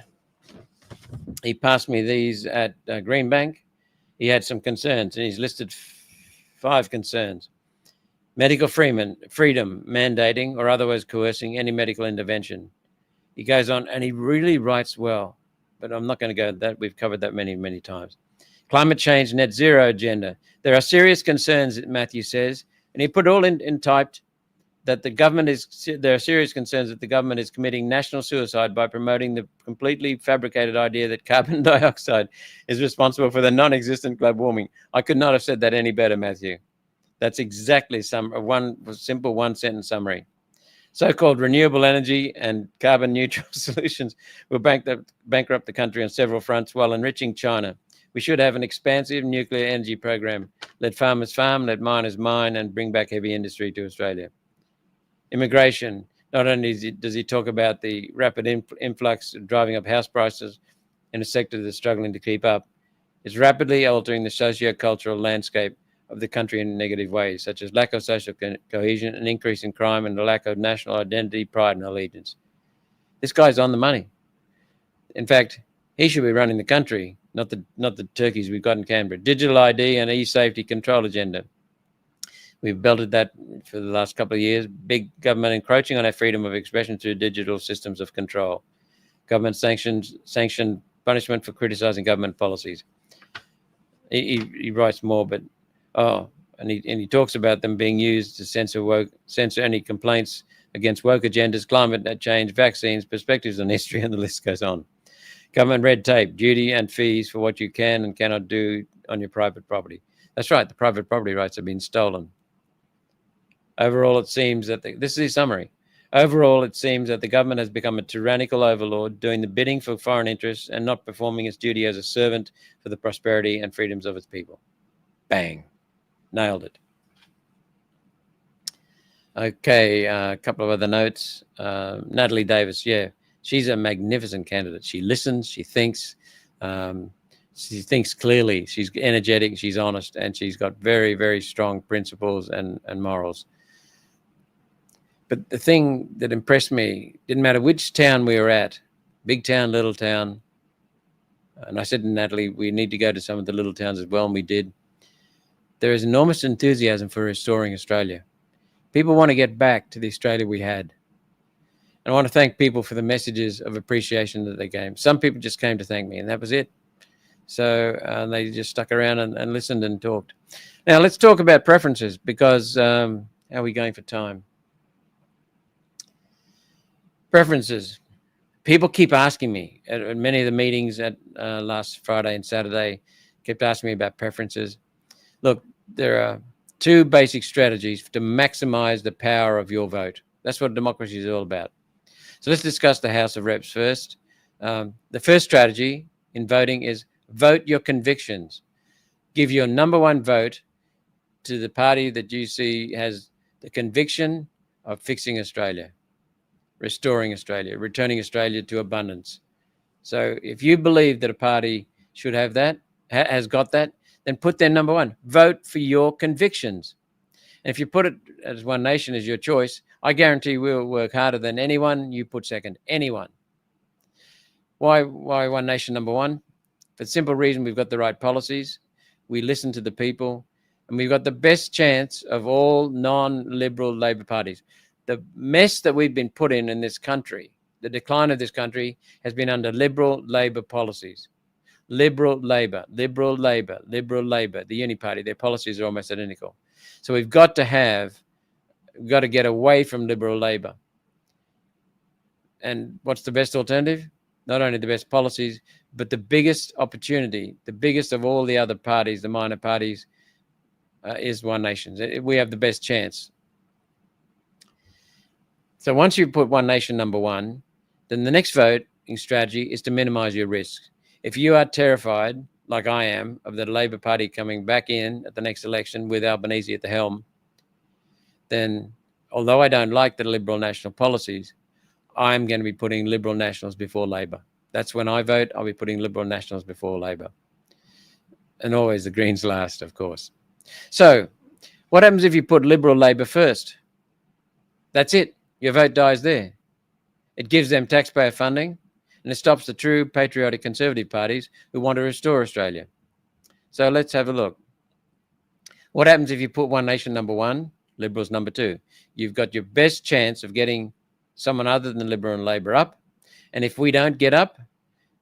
He passed me these at Greenbank. He had some concerns, and he's listed 5 concerns. Medical freedom, mandating or otherwise coercing any medical intervention. He goes on, and he really writes well, but I'm not going to go into that. We've covered that many, many times. Climate change, net zero agenda. There are serious concerns, Matthew says, and he put all in typed, that there are serious concerns that the government is committing national suicide by promoting the completely fabricated idea that carbon dioxide is responsible for the non-existent global warming. I could not have said that any better, Matthew. That's exactly a simple one-sentence summary. So-called renewable energy and carbon neutral solutions will bankrupt the country on several fronts while enriching China. We should have an expansive nuclear energy program. Let farmers farm, let miners mine, and bring back heavy industry to Australia. Immigration. Not only does he talk about the rapid influx driving up house prices in a sector that's struggling to keep up, it's rapidly altering the socio-cultural landscape of the country in negative ways, such as lack of social cohesion, an increase in crime, and a lack of national identity, pride, and allegiance. This guy's on the money. In fact, he should be running the country, not the turkeys we've got in Canberra. Digital ID and e-safety control agenda. We've belted that for the last couple of years. Big government encroaching on our freedom of expression through digital systems of control. Government sanctioned punishment for criticizing government policies. He writes more, but and he talks about them being used to censor any complaints against woke agendas, climate change, vaccines, perspectives on history, and the list goes on. Government red tape, duty and fees for what you can and cannot do on your private property. That's right, the private property rights have been stolen. Overall, it seems that this is his summary. Overall, it seems that the government has become a tyrannical overlord, doing the bidding for foreign interests and not performing its duty as a servant for the prosperity and freedoms of its people. Bang. Nailed it. Okay, a couple of other notes. Natalie Davis, yeah, she's a magnificent candidate. She listens, she thinks clearly, she's energetic, she's honest, and she's got very, very strong principles and morals. But the thing that impressed me, didn't matter which town we were at, big town, little town, and I said to Natalie, we need to go to some of the little towns as well, and we did. There is enormous enthusiasm for restoring Australia. People want to get back to the Australia we had. And I want to thank people for the messages of appreciation that they gave. Some people just came to thank me, and that was it. So they just stuck around and listened and talked. Now, let's talk about preferences, because how are we going for time? Preferences. People keep asking me at many of the meetings at last Friday and Saturday, kept asking me about preferences. Look, there are 2 basic strategies to maximize the power of your vote. That's what democracy is all about. So let's discuss the House of Reps first. The first strategy in voting is vote your convictions. Give your number one vote to the party that you see has the conviction of fixing Australia, restoring Australia, returning Australia to abundance. So if you believe that a party should have that, has got that, then put their number one. Vote for your convictions. And if you put it as One Nation as your choice, I guarantee we'll work harder than anyone you put second. Anyone. Why One Nation number one? For the simple reason we've got the right policies, we listen to the people, and we've got the best chance of all non-liberal Labor parties. The mess that we've been put in this country, the decline of this country, has been under Liberal Labor policies. Liberal Labor, Liberal Labor, Liberal Labor, the Uni Party, their policies are almost identical. So we've got to get away from Liberal Labor. And what's the best alternative? Not only the best policies, but the biggest opportunity, the biggest of all the other parties, the minor parties, is One Nation. We have the best chance. So once you put One Nation number one, then the next voting strategy is to minimize your risk. If you are terrified, like I am, of the Labor Party coming back in at the next election with Albanese at the helm, then although I don't like the Liberal national policies, I'm going to be putting Liberal Nationals before Labor. That's when I vote, I'll be putting Liberal Nationals before Labor. And always the Greens last, of course. So what happens if you put Liberal Labor first? That's it. Your vote dies there. It gives them taxpayer funding, and it stops the true patriotic conservative parties who want to restore Australia. So let's have a look. What happens if you put One Nation number one, Liberals number two? You've got your best chance of getting someone other than Liberal and Labor up. And if we don't get up,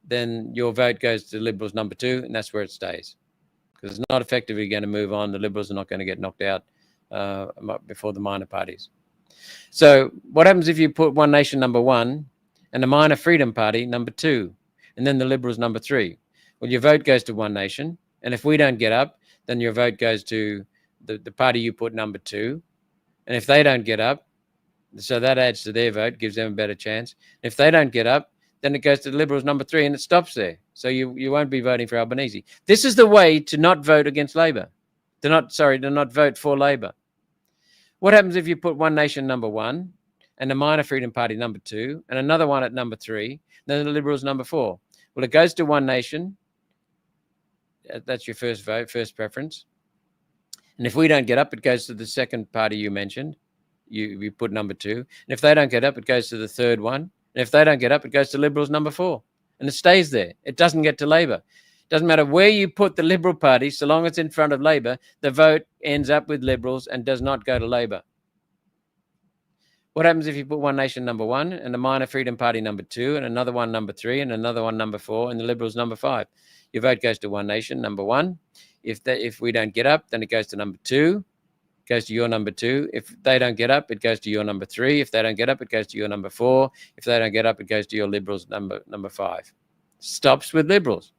then your vote goes to Liberals number two, and that's where it stays. Because it's not effectively going to move on. The Liberals are not going to get knocked out before the minor parties. So what happens if you put One Nation number one and the Minor Freedom Party number two, and then the Liberals number three? Well, your vote goes to One Nation. And if we don't get up, then your vote goes to the party you put number two. And if they don't get up, so that adds to their vote, gives them a better chance. If they don't get up, then it goes to the Liberals number three, and it stops there. So you won't be voting for Albanese. This is the way to not vote against Labor, to not vote for Labor. What happens if you put One Nation number one and the Minor Freedom Party number two and another one at number three, then the Liberals number four? Well, it goes to One Nation. That's your first vote, first preference. And if we don't get up, it goes to the second party you mentioned. You put number two. And if they don't get up, it goes to the third one. And if they don't get up, it goes to Liberals number four. And it stays there. It doesn't get to Labor. It doesn't matter where you put the Liberal Party, so long as it's in front of Labor, the vote ends up with Liberals and does not go to Labor. What happens if you put One Nation number one and the Minor Freedom Party number two and another one number three and another one number four and the Liberals number five? Your vote goes to One Nation number one. If we don't get up, then it goes to number two. Goes to your number two. If they don't get up, it goes to your number three. If they don't get up, it goes to your number four. If they don't get up, it goes to your Liberals number five. Stops with Liberals.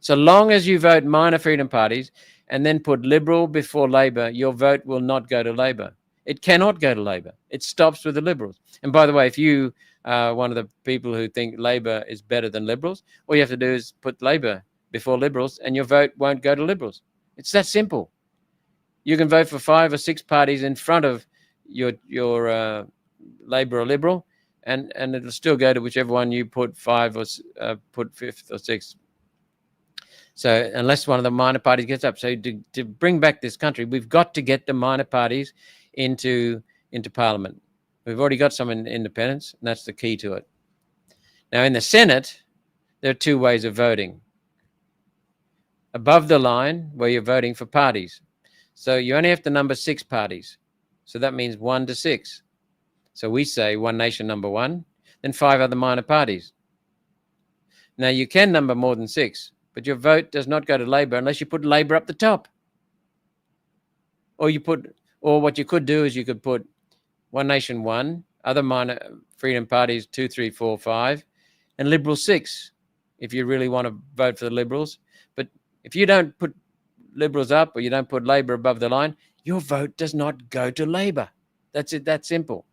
So long as you vote minor freedom parties and then put Liberal before Labor, your vote will not go to Labor. It cannot go to Labor. It stops with the Liberals. And by the way, if you are one of the people who think Labor is better than Liberals, all you have to do is put Labor before Liberals and your vote won't go to Liberals. It's that simple. You can vote for 5 or 6 parties in front of your Labor or Liberal, and it'll still go to whichever one you put 5 or put 5th or 6th. So unless one of the minor parties gets up. So to bring back this country, we've got to get the minor parties into Parliament. We've already got some independents, and that's the key to it. Now in the Senate, there are 2 ways of voting. Above the line, where you're voting for parties. So you only have to number 6 parties. So that means 1 to 6. So we say One Nation number 1, then 5 other minor parties. Now you can number more than 6, but your vote does not go to Labor unless you put Labor up the top. Or what you could do is you could put One Nation 1, other minor freedom parties 2, 3, 4, 5, and Liberal 6, if you really want to vote for the Liberals. But if you don't put Liberals up or you don't put Labor above the line, your vote does not go to Labor. That's it, that simple.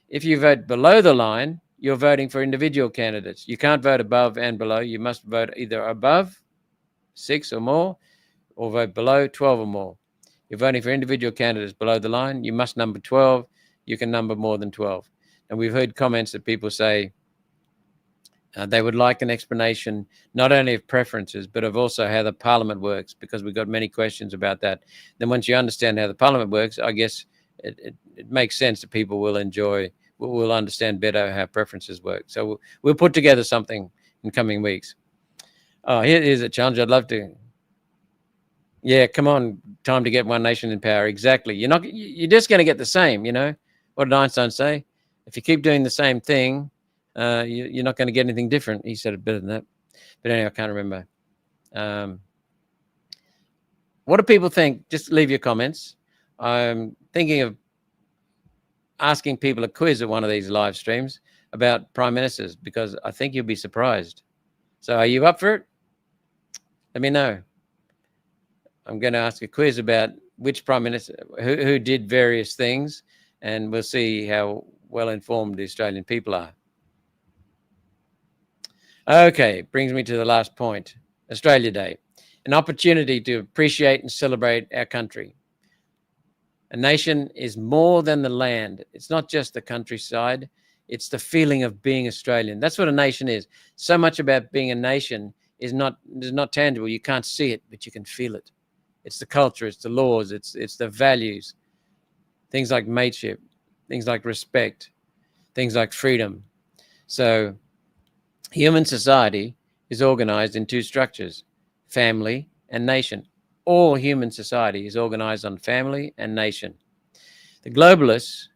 If you vote below the line, you're voting for individual candidates. You can't vote above and below. You must vote either above 6 or more, or vote below 12 or more. You're voting for individual candidates below the line. You must number 12. You can number more than 12. And we've heard comments that people say they would like an explanation not only of preferences, but of also how the parliament works, because we've got many questions about that. Then once you understand how the parliament works, I guess it makes sense that people will understand better how preferences work. So we'll put together something in coming weeks. Oh, here's a challenge. I'd love to. Yeah, come on, time to get one nation in power. Exactly. You're just going to get the same, What did Einstein say? If you keep doing the same thing, you're not going to get anything different. He said it better than that. But anyway, I can't remember. What do people think? Just leave your comments. I'm thinking of asking people a quiz at one of these live streams about prime ministers, because I think you'll be surprised. So are you up for it? Let me know. I'm going to ask a quiz about which prime minister, who did various things, and we'll see how well informed the Australian people are. Okay, brings me to the last point. Australia Day, an opportunity to appreciate and celebrate our country. A nation is more than the land. It's not just the countryside. It's the feeling of being Australian. That's what a nation is. So much about being a nation is not tangible. You can't see it, but you can feel it. It's the culture, it's the laws, it's the values, things like mateship, things like respect, things like freedom. So human society is organized in two structures, family and nation. All human society is organized on family and nation. The globalists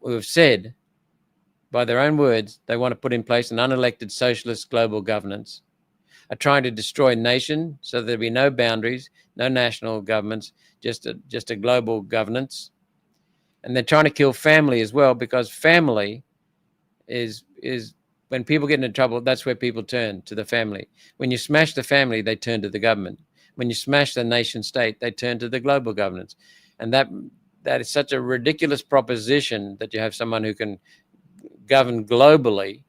who have said, by their own words, they want to put in place an unelected socialist global governance, are trying to destroy nation so there'll be no boundaries, no national governments, just a global governance. And they're trying to kill family as well, because family is when people get into trouble, that's where people turn to the family. When you smash the family, they turn to the government. When you smash the nation state, they turn to the global governance. And that is such a ridiculous proposition, that you have someone who can govern globally,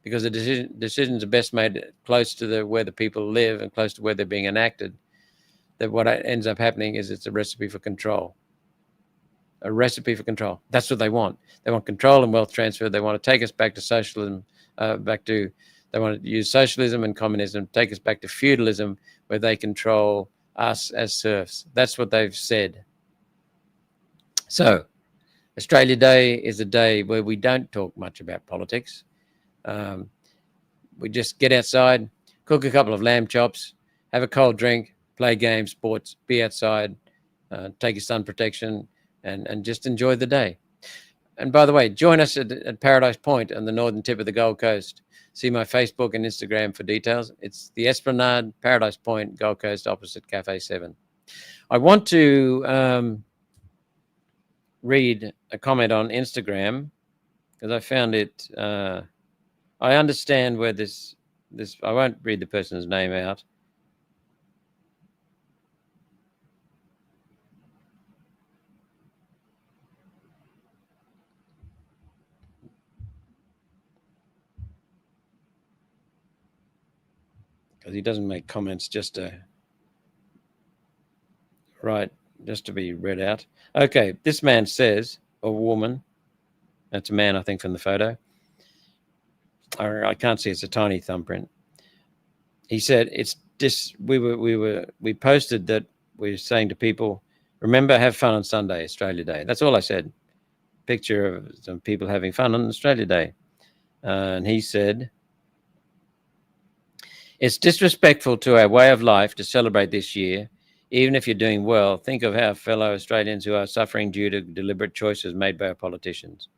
because the decisions are best made close to where the people live and close to where they're being enacted, that what ends up happening is it's a recipe for control. A recipe for control. That's what they want. They want control and wealth transfer. They want to take us back to socialism, they want to use socialism and communism, take us back to feudalism, where they control us as serfs. That's what they've said. So Australia Day is a day where we don't talk much about politics. We just get outside, cook a couple of lamb chops, have a cold drink, play games, sports, be outside, take your sun protection, and just enjoy the day. And by the way, join us at Paradise Point on the northern tip of the Gold Coast. See my Facebook and Instagram for details. It's the Esplanade, Paradise Point, Gold Coast, opposite Cafe 7. I want to read a comment on Instagram, because I found it... I understand where this, I won't read the person's name out. Because he doesn't make comments just to be read out. Okay, this man says, or woman, that's a man, I think, from the photo. I can't see, it's a tiny thumbprint. He said, we posted that we're saying to people, remember, have fun on Sunday, Australia Day. That's all I said. Picture of some people having fun on Australia Day. And he said, it's disrespectful to our way of life to celebrate this year. Even if you're doing well, think of our fellow Australians who are suffering due to deliberate choices made by our politicians.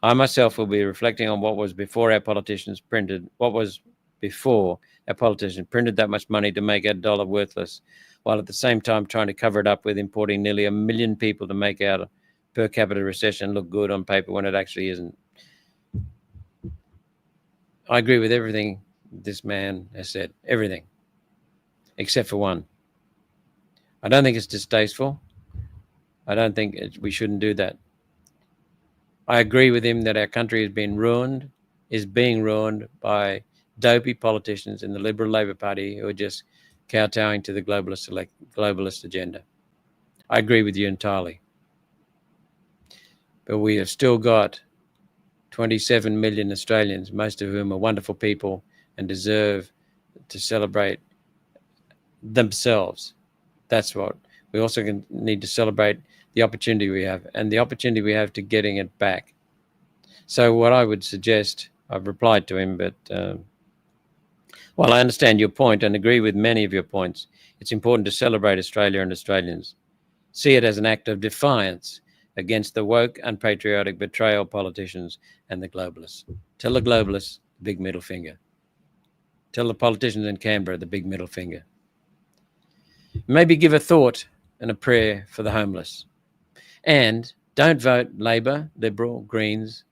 I myself will be reflecting on what was before our politicians printed that much money to make our dollar worthless, while at the same time trying to cover it up with importing nearly 1 million people to make our per capita recession look good on paper when it actually isn't. I agree with everything this man has said, everything, except for one. I don't think it's distasteful. I don't think we shouldn't do that. I agree with him that our country has been ruined, is being ruined by dopey politicians in the Liberal Labor Party who are just kowtowing to the globalist agenda. I agree with you entirely. But we have still got 27 million Australians, most of whom are wonderful people and deserve to celebrate themselves. That's what we also need to celebrate, the opportunity we have, and the opportunity we have to getting it back. So what I would suggest, I've replied to him, but while I understand your point and agree with many of your points, it's important to celebrate Australia and Australians. See it as an act of defiance against the woke, unpatriotic, betrayal politicians and the globalists. Tell the globalists, big middle finger. Tell the politicians in Canberra, the big middle finger. Maybe give a thought and a prayer for the homeless. And don't vote Labor, Liberal, Greens,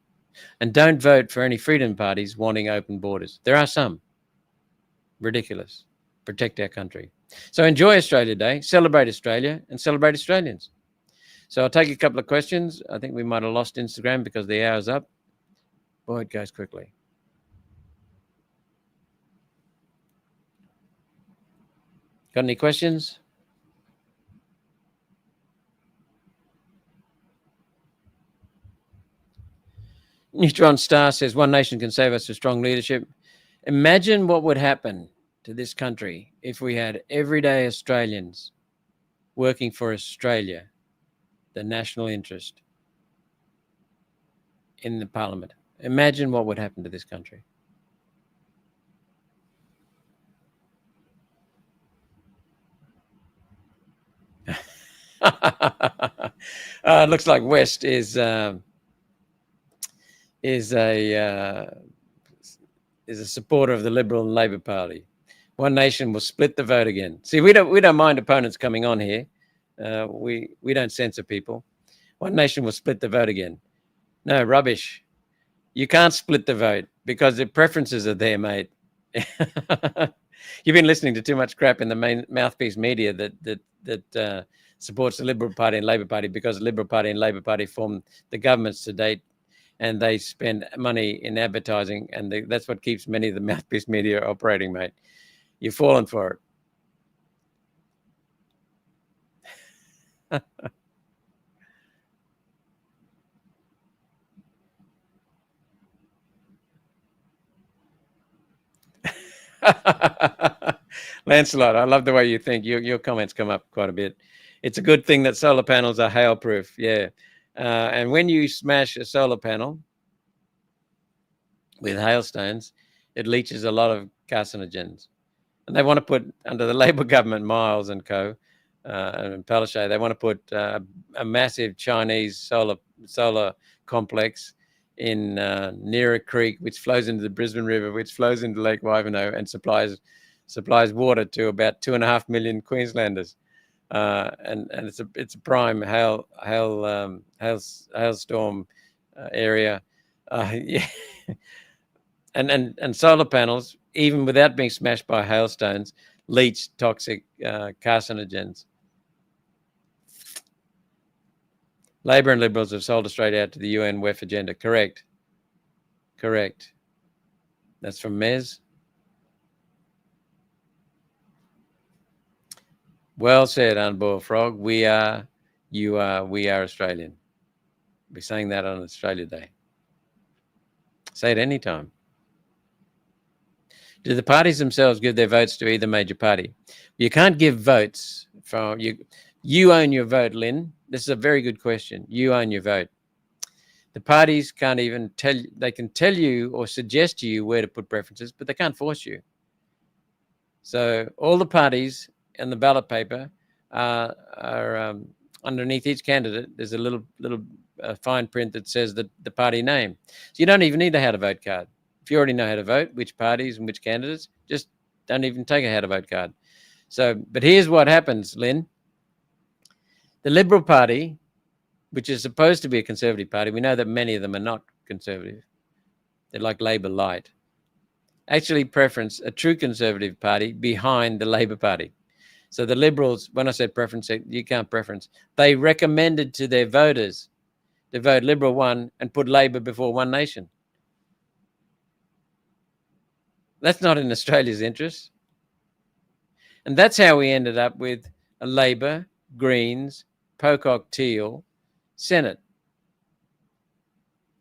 and don't vote for any freedom parties wanting open borders. There are some. Ridiculous. Protect our country. So enjoy Australia Day, celebrate Australia, and celebrate Australians. So I'll take a couple of questions. I think we might have lost Instagram because the hour's up. Boy, it goes quickly. Got any questions? Neutron Star says, one nation can save us with strong leadership. Imagine what would happen to this country if we had everyday Australians working for Australia, the national interest, in the parliament. Imagine what would happen to this country. It looks like West is a supporter of the Liberal and Labor Party. One nation will split the vote again. See, we don't mind opponents coming on here. We don't censor people. One nation will split the vote again. No, rubbish. You can't split the vote because the preferences are there, mate. You've been listening to too much crap in the main mouthpiece media that supports the Liberal Party and Labor Party, because the Liberal Party and Labor Party form the governments to date, and they spend money in advertising, and that's what keeps many of the mouthpiece media operating, mate. You've fallen for it. Lancelot, I love the way you think. Your comments come up quite a bit. It's a good thing that solar panels are hail-proof. Yeah. And when you smash a solar panel with hailstones, it leaches a lot of carcinogens. And they want to put, under the Labor government, Miles and co, and Palaszczuk, they want to put a massive Chinese solar complex in near a creek, which flows into the Brisbane River, which flows into Lake Wivenhoe and supplies water to about 2.5 million Queenslanders. And it's a prime hailstorm area. Yeah. And solar panels, even without being smashed by hailstones, leach toxic carcinogens. Labor and Liberals have sold Australia out to the UN WEF agenda. Correct. That's from Mez. Well said, Unborn Frog. We are, you are, we are Australian. We'll be saying that on Australia Day. Say it anytime. Do the parties themselves give their votes to either major party? You can't give votes from you. You own your vote, Lynn. This is a very good question. You own your vote. The parties can't even tell you. They can tell you or suggest to you where to put preferences, but they can't force you. So all the parties and the ballot paper are underneath each candidate. There's a little fine print that says the party name. So you don't even need a how to vote card. If you already know how to vote, which parties and which candidates, just don't even take a how to vote card. So, but here's what happens, Lynn. The Liberal Party, which is supposed to be a conservative party, we know that many of them are not conservative. They're like Labor light. Actually preference a true conservative party behind the Labor Party. So the Liberals, when I said preference, you can't preference. They recommended to their voters to vote Liberal one and put Labor before One Nation. That's not in Australia's interest. And that's how we ended up with a Labor, Greens, Pocock Teal Senate.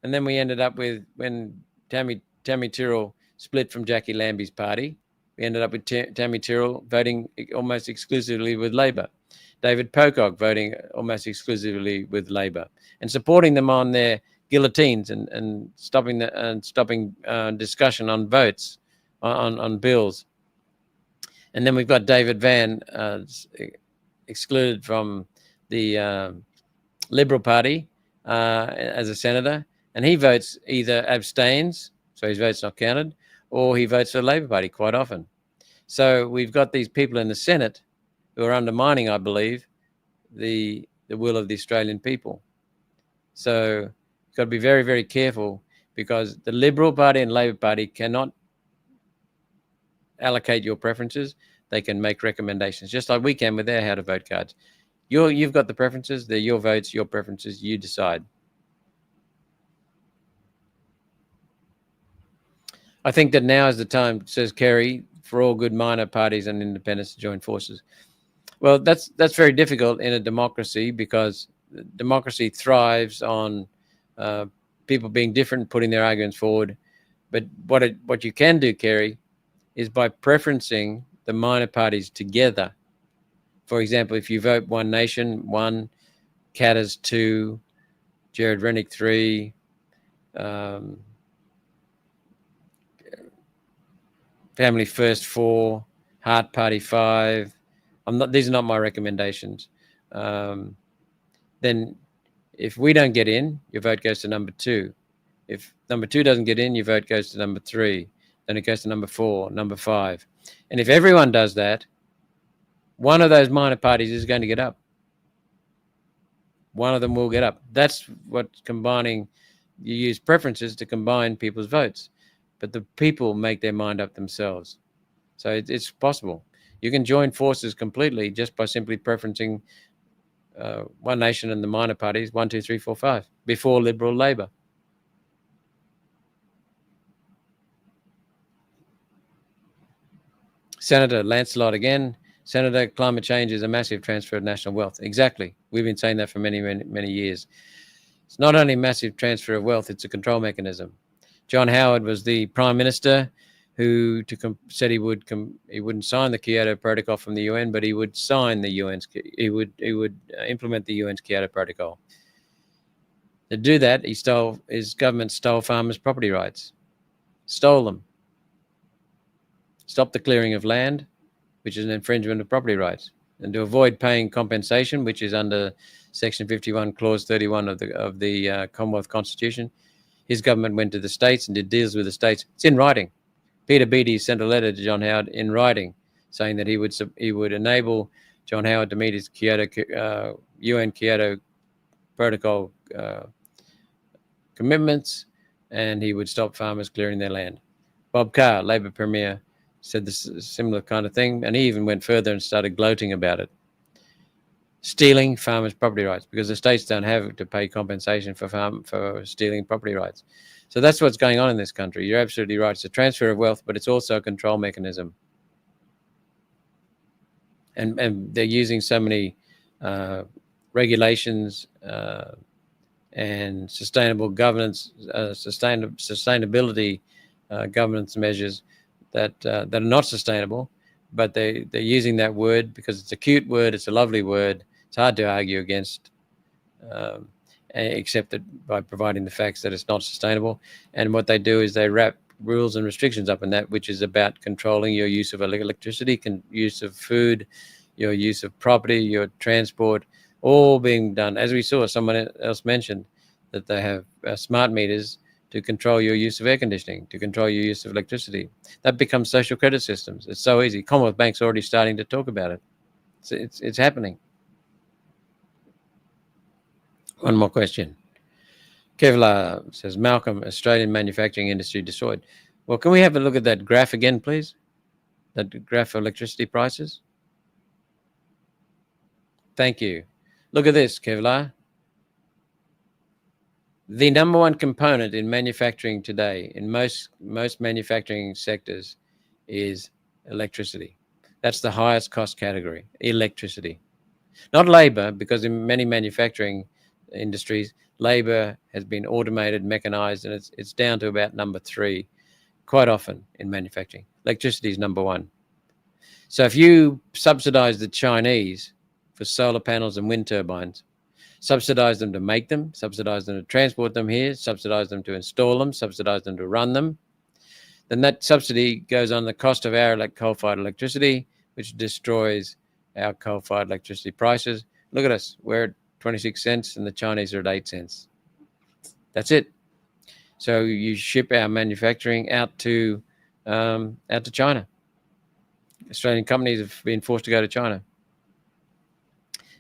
And then we ended up with, when Tammy Tyrrell split from Jackie Lambie's party, we ended up with Tammy Tyrrell voting almost exclusively with Labor. David Pocock voting almost exclusively with Labor and supporting them on their guillotines and stopping discussion on votes on bills. And then we've got David Van excluded from the Liberal Party as a senator, and he votes either abstains, so his vote's not counted, or he votes for the Labor Party quite often. So we've got these people in the Senate who are undermining, I believe, the will of the Australian people. So you've got to be very, very careful, because the Liberal Party and Labor Party cannot allocate your preferences. They can make recommendations, just like we can with our how to vote cards. You've got the preferences. They're your votes, your preferences. You decide. I think that now is the time, says Kerry, for all good minor parties and independents to join forces. Well, that's very difficult in a democracy, because democracy thrives on people being different, putting their arguments forward. But what you can do, Kerry, is by preferencing the minor parties together. For example, if you vote One Nation 1, Katters 2, Jared Rennick 3, Family First 4, Heart Party 5. These are not my recommendations. Then if we don't get in, your vote goes to number 2. If number 2 doesn't get in, your vote goes to number 3. Then it goes to number 4, number 5. And if everyone does that, one of those minor parties is going to get up. One of them will get up. That's what combining, you use preferences to combine people's votes. But the people make their mind up themselves. So it's possible. You can join forces completely just by simply preferencing One Nation and the minor parties, 1, 2, 3, 4, 5, before Liberal Labor. Senator Lancelot again. Senator, climate change is a massive transfer of national wealth. Exactly. We've been saying that for many, many, many years. It's not only a massive transfer of wealth, it's a control mechanism. John Howard was the Prime Minister who said he wouldn't sign the Kyoto Protocol from the UN, but he would sign the UN's. He would implement the UN's Kyoto Protocol. To do that, his government stole farmers' property rights, stole them, stopped the clearing of land, which is an infringement of property rights, and to avoid paying compensation, which is under Section 51, Clause 31 of the Commonwealth Constitution. His government went to the states and did deals with the states. It's in writing. Peter Beattie sent a letter to John Howard in writing, saying that he would enable John Howard to meet his UN Kyoto Protocol commitments, and he would stop farmers clearing their land. Bob Carr, Labor Premier, said this similar kind of thing, and he even went further and started gloating about it. Stealing farmers' property rights, because the states don't have to pay compensation for stealing property rights. So that's what's going on in this country. You're absolutely right. It's a transfer of wealth, but it's also a control mechanism. And they're using so many regulations and sustainable governance, sustainability governance measures that are not sustainable, but they're using that word because it's a cute word, it's a lovely word, it's hard to argue against, except that by providing the facts that it's not sustainable. And what they do is they wrap rules and restrictions up in that, which is about controlling your use of electricity, use of food, your use of property, your transport, all being done. As we saw, someone else mentioned that they have smart meters to control your use of air conditioning, to control your use of electricity. That becomes social credit systems. It's so easy. Commonwealth Bank's already starting to talk about it. It's happening. One more question. Kevlar says, Malcolm, Australian manufacturing industry destroyed. Well, can we have a look at that graph again, please? That graph for electricity prices? Thank you. Look at this, Kevlar. The number one component in manufacturing today, in most manufacturing sectors, is electricity. That's the highest cost category, electricity. Not labor, because in many manufacturing industries, labor has been automated, mechanized, and it's down to about number 3 quite often in manufacturing. Electricity is number 1. So if you subsidize the Chinese for solar panels and wind turbines, subsidize them to make them, subsidize them to transport them here, subsidize them to install them, subsidize them to run them, then that subsidy goes on the cost of our coal-fired electricity, which destroys our coal-fired electricity prices. Look at us. We're at 26 cents and the Chinese are at 8 cents. That's it. So you ship our manufacturing out to China. Australian companies have been forced to go to China.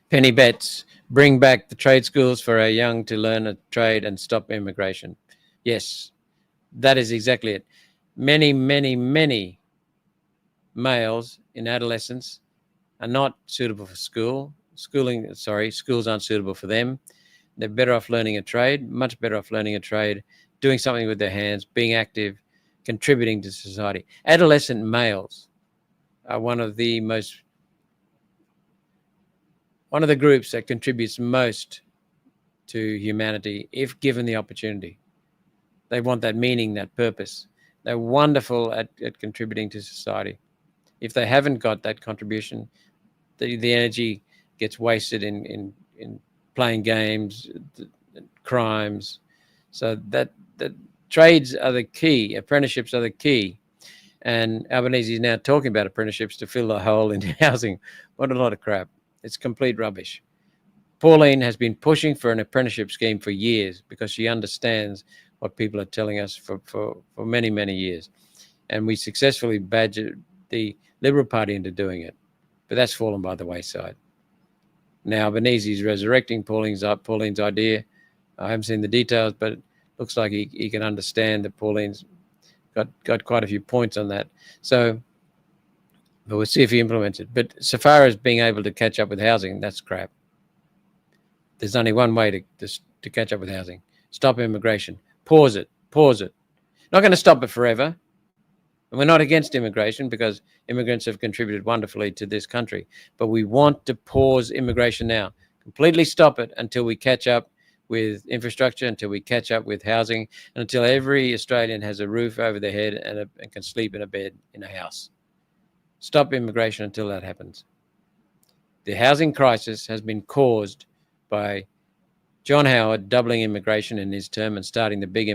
Penny bets, bring back the trade schools for our young to learn a trade and stop immigration. Yes, that is exactly it. Many, many, many males in adolescence are not suitable for school. Schools aren't suitable for them. They're better off learning a trade, much better off learning a trade, doing something with their hands, being active, contributing to society. Adolescent males are one of the groups that contributes most to humanity if given the opportunity. They want that meaning, that purpose. They're wonderful at contributing to society. If they haven't got that contribution, the energy gets wasted in playing games, crimes. So that trades are the key, apprenticeships are the key. And Albanese is now talking about apprenticeships to fill the hole in housing. What a lot of crap. It's complete rubbish. Pauline has been pushing for an apprenticeship scheme for years because she understands what people are telling us for many, many years. And we successfully badgered the Liberal Party into doing it. But that's fallen by the wayside. Now Albanese is resurrecting Pauline's idea. I haven't seen the details, but it looks like he can understand that Pauline's got quite a few points on that. So, but we'll see if he implements it. But so far as being able to catch up with housing, that's crap. There's only one way to catch up with housing. Stop immigration. Pause it. Not going to stop it forever. And we're not against immigration because immigrants have contributed wonderfully to this country. But we want to pause immigration now. Completely stop it until we catch up with infrastructure, until we catch up with housing, and until every Australian has a roof over their head and can sleep in a bed in a house. Stop immigration until that happens. The housing crisis has been caused by John Howard doubling immigration in his term and starting the big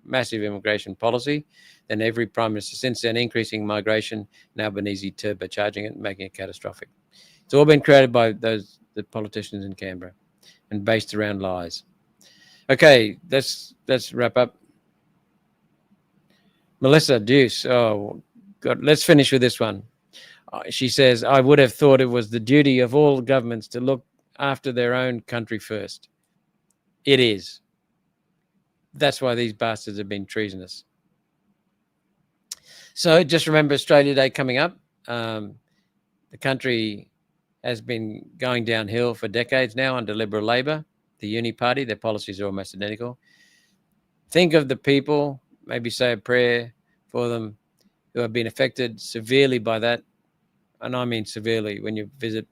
massive immigration policy. Then every Prime Minister since then increasing migration, and Albanese turbocharging it and making it catastrophic. It's all been created by the politicians in Canberra and based around lies. Okay, let's wrap up. Melissa Deuce, oh God, let's finish with this one. She says, I would have thought it was the duty of all governments to look after their own country first. It is. That's why these bastards have been treasonous. So just remember Australia Day coming up. The country has been going downhill for decades now under Liberal Labor, the Uni Party. Their policies are almost identical. Think of the people, maybe say a prayer for them who have been affected severely by that. And I mean severely, when you visit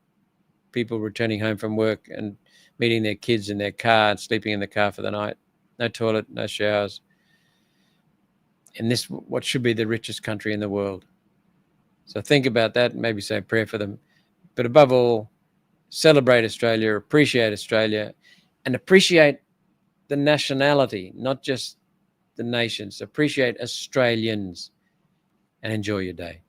people returning home from work and meeting their kids in their car and sleeping in the car for the night. No toilet, no showers. In this, what should be the richest country in the world. So think about that, maybe say a prayer for them. But above all, celebrate Australia, appreciate Australia, and appreciate the nationality, not just the nations. Appreciate Australians and enjoy your day.